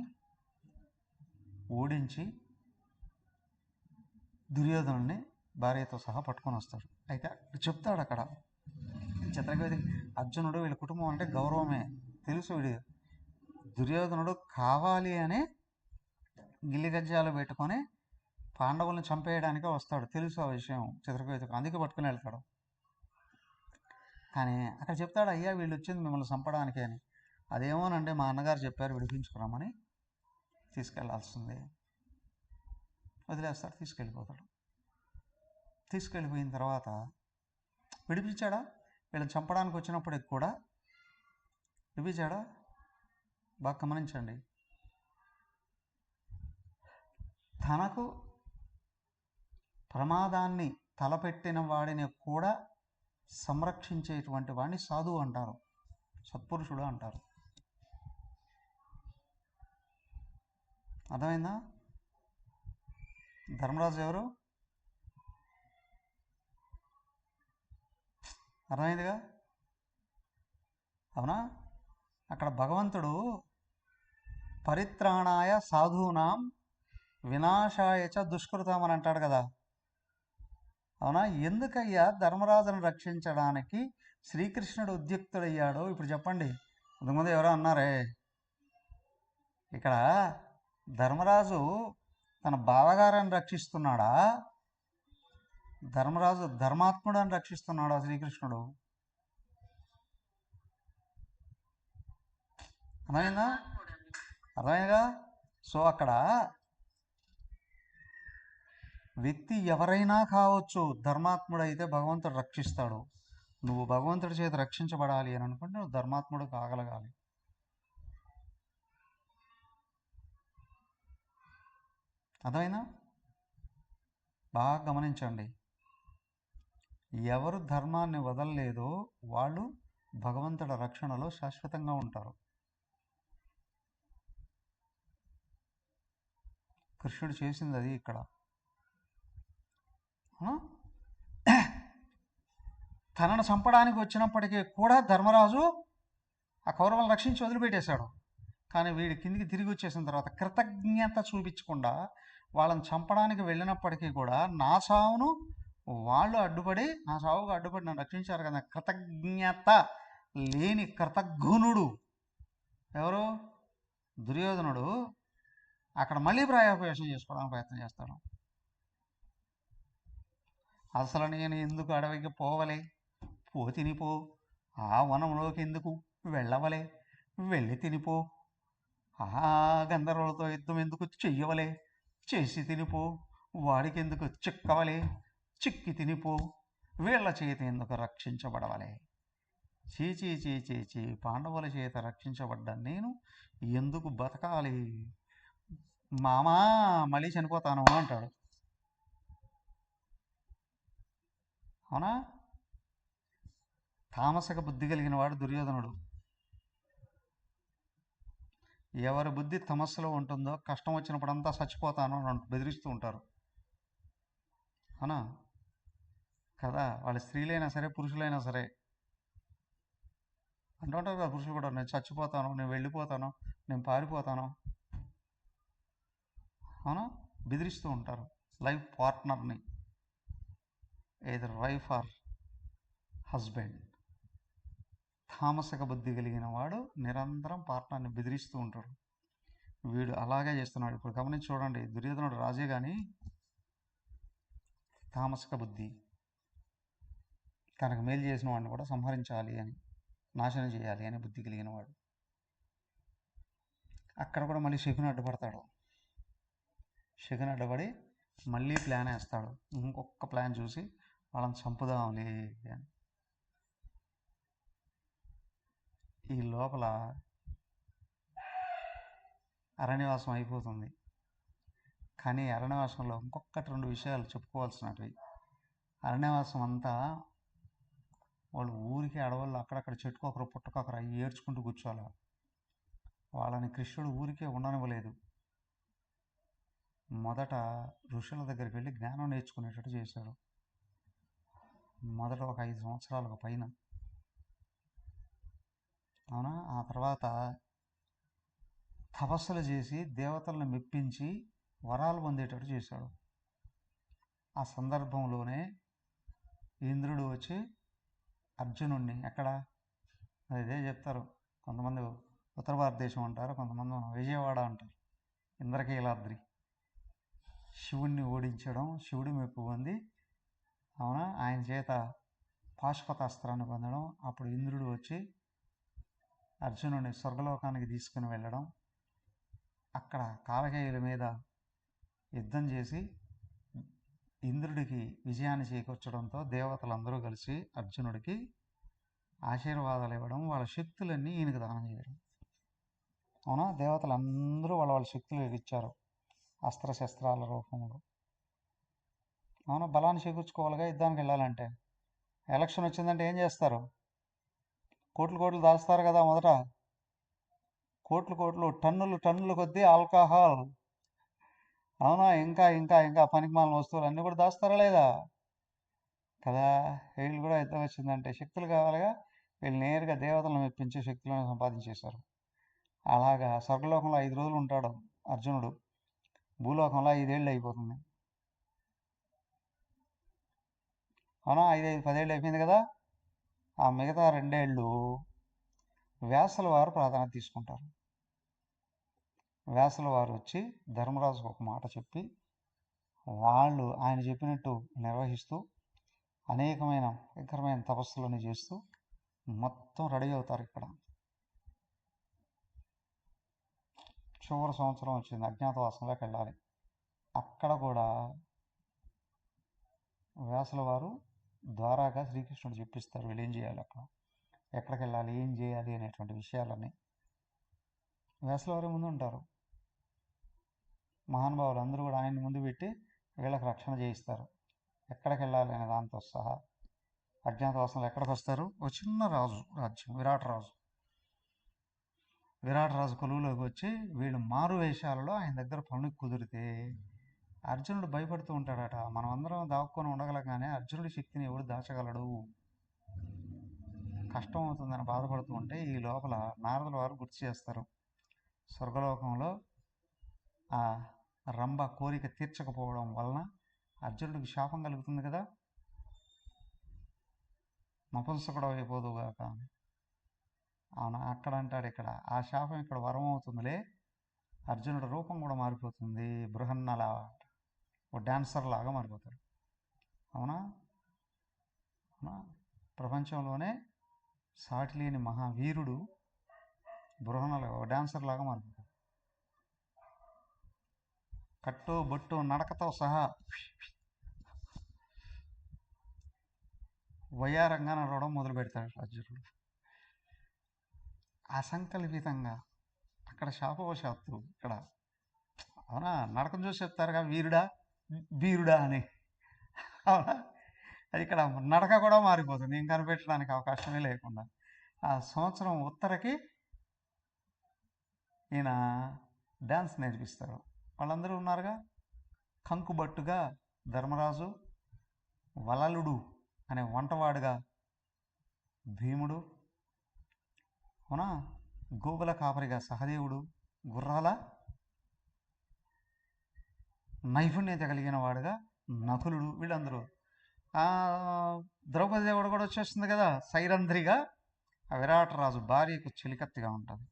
ఓడించి దుర్యోధనుడిని భార్యతో సహా పట్టుకొని వస్తాడు. అయితే చెప్తాడు అక్కడ చిత్రకేతు, అర్జునుడు వీళ్ళ కుటుంబం అంటే గౌరవమే తెలుసు, వీడు దుర్యోధనుడు కావాలి అని గిల్లి గజ్జాలు పెట్టుకొని పాండవులను చంపేయడానికే వస్తాడు, తెలుసు ఆ విషయం చిత్రకేతుకు, అందుకే పట్టుకుని వెళ్తాడు. కానీ అక్కడ చెప్తాడు, అయ్యా వీళ్ళు వచ్చింది మిమ్మల్ని చంపడానికి అని. అదేమోనంటే మా అన్నగారు చెప్పారు విడిపించుకురామని, తీసుకెళ్లాల్సిందే. వదిలేస్తాడు, తీసుకెళ్ళిపోతాడు. తీసుకెళ్ళిపోయిన తర్వాత విడిపించాడా? వీళ్ళని చంపడానికి వచ్చినప్పటికి కూడా విడిపించాడా? బాగా గమనించండి. తనకు ప్రమాదాన్ని తలపెట్టిన వాడిని కూడా సంరక్షించేటువంటి వాడిని సాధువు అంటారు, సత్పురుషుడు అంటారు. అర్థమైందా? ధర్మరాజు ఎవరు? అర్థమైందిగా, అవునా? అక్కడ భగవంతుడు పరిత్రాణాయ సాధూనాం వినాశాయ చ దుష్కృతం అని అంటాడు కదా, అవునా? ఎందుకయ్యా ధర్మరాజును రక్షించడానికి శ్రీకృష్ణుడు ఉద్యుక్తుడయ్యాడో ఇప్పుడు చెప్పండి. ఇంతకుముందు ఎవరో అన్నారే, ఇక్కడ ధర్మరాజు తన బావగారని రక్షిస్తున్నాడా, ధర్మరాజు ధర్మాత్ముడని రక్షిస్తున్నాడా శ్రీకృష్ణుడు? అర్థమైందా? అర్థమైందిగా. సో అక్కడ వ్యక్తి ఎవరైనా కావచ్చు, ధర్మాత్ముడైతే భగవంతుడు రక్షిస్తాడు. నువ్వు భగవంతుడి చేత రక్షించబడాలి అని అనుకుంటే నువ్వు ధర్మాత్ముడు కాగలగాలి. అర్థమైనా? బాగా గమనించండి. ఎవరు ధర్మాన్ని వదలలేదో వాళ్ళు భగవంతుడి రక్షణలో శాశ్వతంగా ఉంటారు. కృష్ణుడు చేసింది అది ఇక్కడ. తనను చంపడానికి వచ్చినప్పటికీ కూడా ధర్మరాజు ఆ కౌరవులను రక్షించి వదిలిపెట్టేశాడు. కానీ వీడి కిందికి తిరిగి వచ్చేసిన తర్వాత కృతజ్ఞత చూపించకుండా వాళ్ళని చంపడానికి వెళ్ళినప్పటికీ కూడా నా సావును వాళ్ళు అడ్డుపడి, నా సావుకు అడ్డుపడి నన్ను రక్షించారు కదా, కృతజ్ఞత లేని కృతజ్ఞునుడు ఎవరు? దుర్యోధనుడు. అక్కడ మళ్ళీ ప్రాయోపవేశం చేసుకోవడానికి ప్రయత్నం చేస్తాడు. అసలు నేను ఎందుకు అడవికి పోవలే, పో తినిపో, ఆ వనంలోకి ఎందుకు వెళ్ళవలే, వెళ్ళి తినిపో, ఆ గంధర్వులతో యుద్ధం ఎందుకు చెయ్యవలే, చేసి తినిపో, వాడికి ఎందుకు చిక్కవలే, చిక్కి తినిపో, వీళ్ళ చేతి ఎందుకు రక్షించబడవలే, చీచీ చీచీ చీ, పాండవుల చేత రక్షించబడ్డ నేను ఎందుకు బతకాలి, మామా మళ్ళీ చనిపోతాను అంటాడు. అవునా? తామసక బుద్ధి కలిగిన వాడు దుర్యోధనుడు. ఎవరి బుద్ధి తమస్సులో ఉంటుందో కష్టం వచ్చినప్పుడంతా చచ్చిపోతాను అని బెదిరిస్తూ ఉంటారు. అవునా కదా? వాళ్ళు స్త్రీలైనా సరే పురుషులైనా సరే అంటుంటారు కదా, పురుషులు కూడా, నేను చచ్చిపోతాను, నేను వెళ్ళిపోతాను, నేను పారిపోతాను. అవునా? బెదిరిస్తూ ఉంటారు లైఫ్ పార్ట్నర్ని, ఎయిదర్ వైఫ్ ఆర్ హస్బెండ్. తామసక బుద్ధి కలిగిన వాడు నిరంతరం పార్ట్నర్ని బెదిరిస్తూ ఉంటాడు. వీడు అలాగే చేస్తున్నాడు. ఇప్పుడు గమనించి చూడండి, దుర్యోధనుడు రాజే కానీ తామసక బుద్ధి, తనకు మేలు చేసిన వాడిని కూడా సంహరించాలి అని, నాశనం చేయాలి అని బుద్ధి కలిగిన వాడు. అక్కడ కూడా మళ్ళీ శకుని అడ్డుపడతాడు. శకుని అడ్డపడి మళ్ళీ ప్లాన్ వేస్తాడు, ఇంకొక ప్లాన్ చూసి వాళ్ళని చంపుదాంలే అని. ఈ లోపల అరణ్యవాసం అయిపోతుంది. కానీ అరణ్యవాసంలో ఇంకొకటి 2 విషయాలు చెప్పుకోవాల్సినవి. అరణ్యవాసం అంతా వాళ్ళు ఊరికి అడవుల్లో అక్కడక్కడ చెట్టుకొకరు పుట్టకొకరు అవి ఏడ్చుకుంటూ కూర్చోాలి. వాళ్ళని కృష్ణుడు ఊరికే ఉండనివ్వలేదు. మొదట ఋషుల దగ్గరికి వెళ్ళి జ్ఞానం నేర్చుకునేటట్టు చేశాడు. మొదట ఒక 5 సంవత్సరాలకు పైన. అవునా? ఆ తర్వాత తపస్సులు చేసి దేవతలను మెప్పించి వరాలు పొందేటట్టు చేశాడు. ఆ సందర్భంలోనే ఇంద్రుడు వచ్చి అర్జునుడిని ఇదే చెప్తారు, కొంతమంది ఉత్తర భారతదేశం అంటారు, కొంతమంది విజయవాడ అంటారు, ఇంద్రకీలాద్రి. శివుణ్ణి ఓడించడం, శివుడి మెప్పు పొంది, అవునా, ఆయన చేత పాశుపతాస్త్రాన్ని పొందడం. అప్పుడు ఇంద్రుడు వచ్చి అర్జునుడిని స్వర్గలోకానికి తీసుకుని వెళ్ళడం, అక్కడ కాలకేయుల మీద యుద్ధం చేసి ఇంద్రుడికి విజయాన్ని చేకూర్చడంతో దేవతలందరూ కలిసి అర్జునుడికి ఆశీర్వాదాలు ఇవ్వడం, వాళ్ళ శక్తులన్నీ ఈయనకు దానం చేయడం. అవునా? దేవతలందరూ వాళ్ళ శక్తులు ఇచ్చారు అస్త్రశస్త్రాల రూపంలో. అవునా? బలాన్ని చేకూర్చుకోవాలిగా యుద్ధానికి వెళ్ళాలంటే. ఎలక్షన్ వచ్చిందంటే ఏం చేస్తారు? కోట్లు దాస్తారు కదా. మొదట కోట్లు టన్నులు కొద్దీ ఆల్కహాల్, అవునా, ఇంకా పనికిమాలిన వస్తువులు అన్నీ కూడా దాస్తారా లేదా కదా. వీళ్ళు కూడా యుద్ధం వచ్చిందంటే శక్తులు కావాలిగా. వీళ్ళు నేరుగా దేవతలను మెప్పించే శక్తులను సంపాదించేశారు. అలాగా స్వర్గలోకంలో 5 రోజులు ఉంటాడు అర్జునుడు, భూలోకంలో 5 ఏళ్ళు అయిపోతుంది. అవునా? 10 ఏళ్ళు అయిపోయింది కదా. ఆ మిగతా 2 ఏళ్ళు వ్యాసుల వారు ప్రాధాన్యత తీసుకుంటారు. వ్యాసుల వారు వచ్చి ధర్మరాజుకు ఒక మాట చెప్పి వాళ్ళు ఆయన చెప్పినట్టు నిర్వహిస్తూ అనేకమైన భయంకరమైన తపస్సులను చేస్తూ మొత్తం రెడీ అవుతారు. ఇక్కడ చివరి సంవత్సరం వచ్చింది, అజ్ఞాతవాసంలోకి వెళ్ళాలి. అక్కడ కూడా వ్యాసుల వారు ద్వారాగా శ్రీకృష్ణుడు చెప్పిస్తారు వీళ్ళు ఏం చేయాలి, ఎక్కడికి వెళ్ళాలి, ఏం చేయాలి అనేటువంటి విషయాలన్నీ వ్యాసుల వారి ముందు ఉంటారు. మహానుభావులు అందరూ కూడా ఆయన్ని ముందు పెట్టి వీళ్ళకి రక్షణ చేయిస్తారు. ఎక్కడికి వెళ్ళాలి అనే దాంతో సహా. అజ్ఞాతవాసంలో ఎక్కడికి వస్తారు? ఒక చిన్న రాజ్యం విరాటరాజు కొలువులోకి వచ్చి వీళ్ళు మారు వేషాలలో ఆయన దగ్గర పనులు కుదిరితే అర్జునుడు భయపడుతూ ఉంటాడట. మనం అందరం దాక్కొని ఉండగలం, కానీ అర్జునుడి శక్తిని ఎవడు దాచగలడు, కష్టం అవుతుందని బాధపడుతూ ఉంటే ఈ లోపల నారదుల వారు గుర్తు చేస్తారు, స్వర్గలోకంలో ఆ రంభ కోరిక తీర్చకపోవడం వలన అర్జునుడికి శాపం కలుగుతుంది కదా, నపుంసకుడు అయిపోదుగాక అని. అవునా? అక్కడ అంటాడు, ఇక్కడ ఆ శాపం ఇక్కడ వరం అవుతుందిలే, అర్జునుడి రూపం కూడా మారిపోతుంది, బృహన్నల ఓ డాన్సర్ లాగా మారిపోతాడు. అవునా? ప్రపంచంలోనే సాటి లేని మహావీరుడు బృహన్నల ఓ డాన్సర్ లాగా మారిపోతాడు. కట్టు బొట్టు నడకతో సహా వయ్యారంగా నడవడం మొదలు పెడతాడు అర్జునుడు. అసంకల్పితంగా అక్కడ శాపవశాత్తు ఇక్కడ, అవునా, నడకం చూసి చెప్తారుగా వీరుడా వీరుడా అని. అవునా? అది ఇక్కడ నడక కూడా మారిపోతుంది, ఏం కనిపెట్టడానికి అవకాశమే లేకుండా. ఆ సంవత్సరం ఉత్తరకి ఈయన డ్యాన్స్ నేర్పిస్తారు. వాళ్ళందరూ ఉన్నారుగా, కంకుబట్టుగా ధర్మరాజు, వలలుడు అనే వంటవాడుగా భీముడు, అవునా, గోగుల కాపరిగా సహదేవుడు, గుర్రాల నైపుణ్యత కలిగిన వాడుగా నకులుడు, వీళ్ళందరూ. ద్రౌపది దేవుడు కూడా వచ్చేస్తుంది కదా సైరంధ్రిగా. ఆ విరాటరాజు భార్యకు చెలికత్తిగా ఉంటుంది.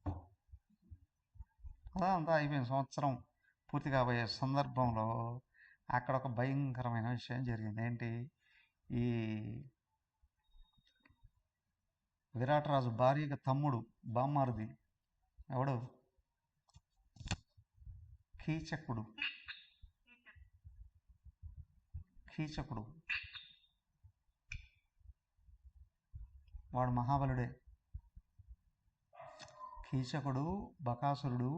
అదా అంతా అయిపోయిన సంవత్సరం పూర్తి కాబోయే సందర్భంలో అక్కడ ఒక భయంకరమైన విషయం జరిగింది. ఏంటి? ఈ విరాటరాజు భార్యకు తమ్ముడు, బామ్మారుది, ఎవడు? కీచకుడు. వాడు మహాబలుడే. కీచకుడు, బకాసురుడు,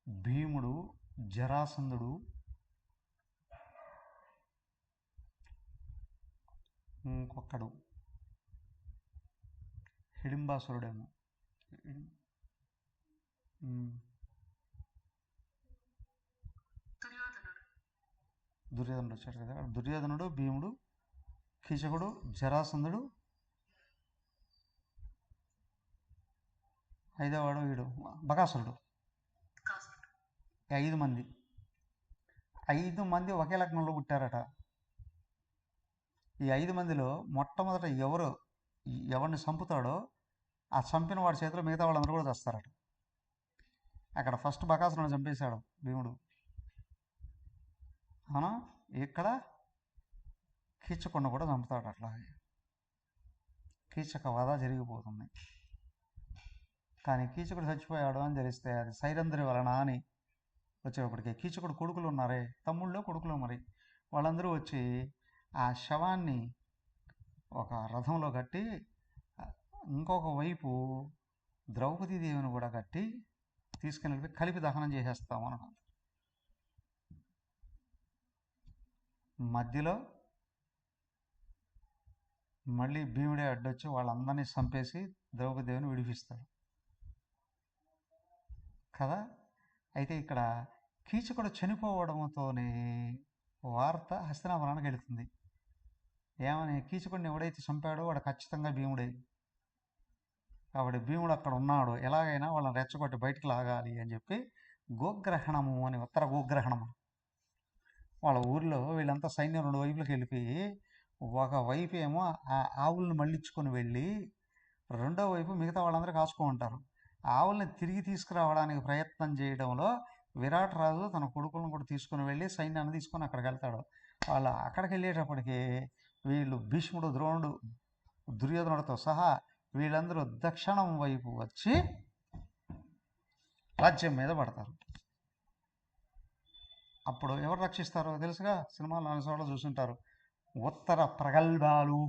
భీముడు జరాసంధుడు, ఇంకొకడు హిడింబాసురుడేమో, దుర్యోధనుడు వచ్చాడు కదా. దుర్యోధనుడు, భీముడు, కీచకుడు, జరాసంధుడు, ఐదవవాడు వీడు బకాసురుడు. 5 మంది 5 మంది ఒకే లగ్నంలో పుట్టారట. ఈ 5 మందిలో మొట్టమొదట ఎవరిని చంపుతాడో ఆ చంపిన వాడి చేతిలో మిగతా వాళ్ళందరూ కూడా తెస్తారట. అక్కడ ఫస్ట్ బకాసురుని చంపేశాడు భీముడు. అవునా? ఇక్కడ కీచకుడిని కూడా చంపుతాడు. అట్లాగే కీచక వధ జరిగిపోతుంది. కానీ కీచకుడు చచ్చిపోయాడు అని తెలిస్తే అది సైరంధ్రి వలన అని వచ్చేటప్పటికి కీచకుడు కొడుకులు ఉన్నారే, తమ్ముళ్ళు కొడుకులు, మరి వాళ్ళందరూ వచ్చి ఆ శవాన్ని ఒక రథంలో కట్టి ఇంకొక వైపు ద్రౌపదీదేవిని కూడా కట్టి తీసుకెళ్ళి కలిపి దహనం చేసేస్తాము అన్నమాట. మధ్యలో మళ్ళీ భీముడే అడ్డొచ్చి వాళ్ళందరినీ చంపేసి ద్రౌపదీదేవిని విడిపిస్తాడు కదా. అయితే ఇక్కడ కీచకుడు చనిపోవడంతోనే వార్త హస్తినాపురానికి వెళుతుంది. ఏమని? కీచకుడిని ఎవడైతే చంపాడో వాడు ఖచ్చితంగా భీముడే. కాబట్టి భీముడు అక్కడ ఉన్నాడు, ఎలాగైనా వాళ్ళని రెచ్చగొట్టి బయటికి లాగాలి అని చెప్పి గోగ్రహణము అని, ఉత్తర గోగ్రహణము, వాళ్ళ ఊరిలో వీళ్ళంతా సైన్యం 2 వైపులకు వెళ్ళిపోయి ఒక వైపు ఏమో ఆ ఆవులను మళ్ళించుకొని వెళ్ళి రెండో వైపు మిగతా వాళ్ళందరూ కాచుకో ఉంటారు. ఆవుల్ని తిరిగి తీసుకురావడానికి ప్రయత్నం చేయడంలో విరాట్ రాజు తన కొడుకులను కూడా తీసుకుని వెళ్ళి సైన్యాన్ని తీసుకొని అక్కడికి వెళ్తాడు. వాళ్ళు అక్కడికి వెళ్ళేటప్పటికి వీళ్ళు భీష్ముడు, ద్రోణుడు, దుర్యోధనుడితో సహా వీళ్ళందరూ దక్షిణం వైపు వచ్చి రాజ్యం మీద పడతారు. అప్పుడు ఎవరు రక్షిస్తారో తెలుసుగా, సినిమాలు 4 చోట్ల చూసుంటారు. ఉత్తర ప్రగల్భాలు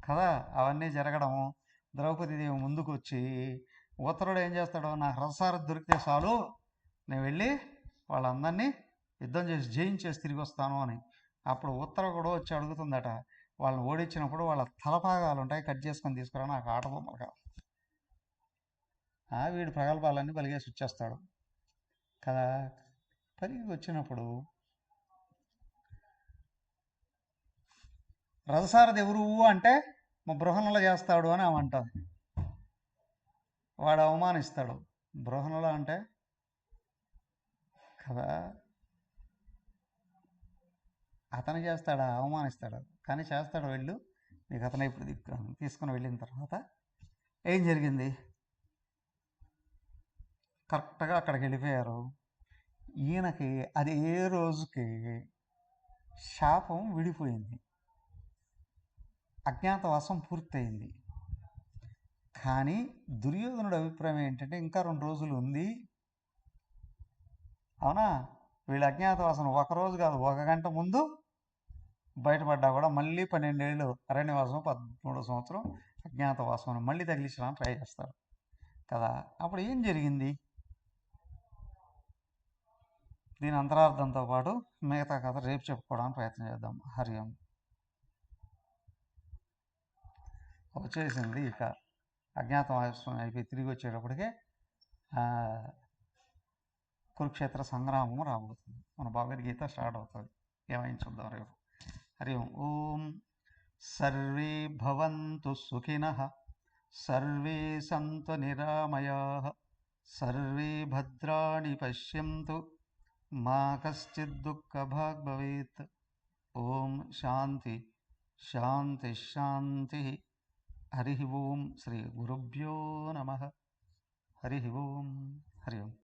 కదా, అవన్నీ జరగడము. ద్రౌపదీదేవి ముందుకు వచ్చి ఉత్తరుడు ఏం చేస్తాడో, నాకు రథసారథి దొరికితే చాలు, నేను వెళ్ళి వాళ్ళందరినీ యుద్ధం చేసి జయించేసి తిరిగి వస్తాను అని. అప్పుడు ఉత్తర కూడా వచ్చి అడుగుతుందట, వాళ్ళని ఓడించినప్పుడు వాళ్ళ తలపాగాలు ఉంటాయి, కట్ చేసుకొని తీసుకురా, నాకు ఆట బొమ్మలు కావాలి. వీడు ప్రగల్భాలన్నీ పలిగేసి వచ్చేస్తాడు కదా. పలిగి వచ్చినప్పుడు రథసారథి ఎవరు అంటే మా బృహణలో చేస్తాడు అని ఆమె అంటుంది. వాడు అవమానిస్తాడు. బృహణలో అంటే కదా, అతను చేస్తాడా? అవమానిస్తాడు. కానీ చేస్తాడు. వెళ్ళు, నీకు అతను ఇప్పుడు తీసుకుని వెళ్ళిన తర్వాత ఏం జరిగింది? కరెక్ట్గా అక్కడికి వెళ్ళిపోయారు. ఈయనకి అదే రోజుకి శాపం విడిపోయింది, అజ్ఞాతవాసం పూర్తయింది. కానీ దుర్యోధనుడి అభిప్రాయం ఏంటంటే ఇంకా 2 రోజులు ఉంది. అవునా? వీళ్ళ అజ్ఞాతవాసం 1 రోజు కాదు, 1 గంట ముందు బయటపడ్డా కూడా మళ్ళీ 12 ఏళ్ళు అరణ్యవాసం, 13వ సంవత్సరం అజ్ఞాతవాసం మళ్ళీ తగిలించడానికి ట్రై చేస్తారు కదా. అప్పుడు ఏం జరిగింది? దీని అంతరార్థంతో పాటు మిగతా కథ రేపు చెప్పుకోవడానికి ప్రయత్నం చేద్దాం. హరి ఓం. వచ్చేసింది ఇక అజ్ఞాతవాసం అయిపోయి తిరిగి వచ్చేటప్పటికే కురుక్షేత్ర సంగ్రామం రాబోతుంది. మన భగవద్గీత స్టార్ట్ అవుతుంది. ఏమైనా చూద్దాం రేపు. హరి ఓం. ఓం సర్వే భవంతు సుఖినః, సర్వే సంతు నిరామయాః, సర్వే భద్రాణి పశ్యంతు, మా కశ్చిద్ దుఃఖభాగ్ భవేత్. ఓం శాంతి శాంతి శాంతి. హరి ఓం. శ్రీ గురుభ్యో నమః. హరి ఓం. హరి ఓం.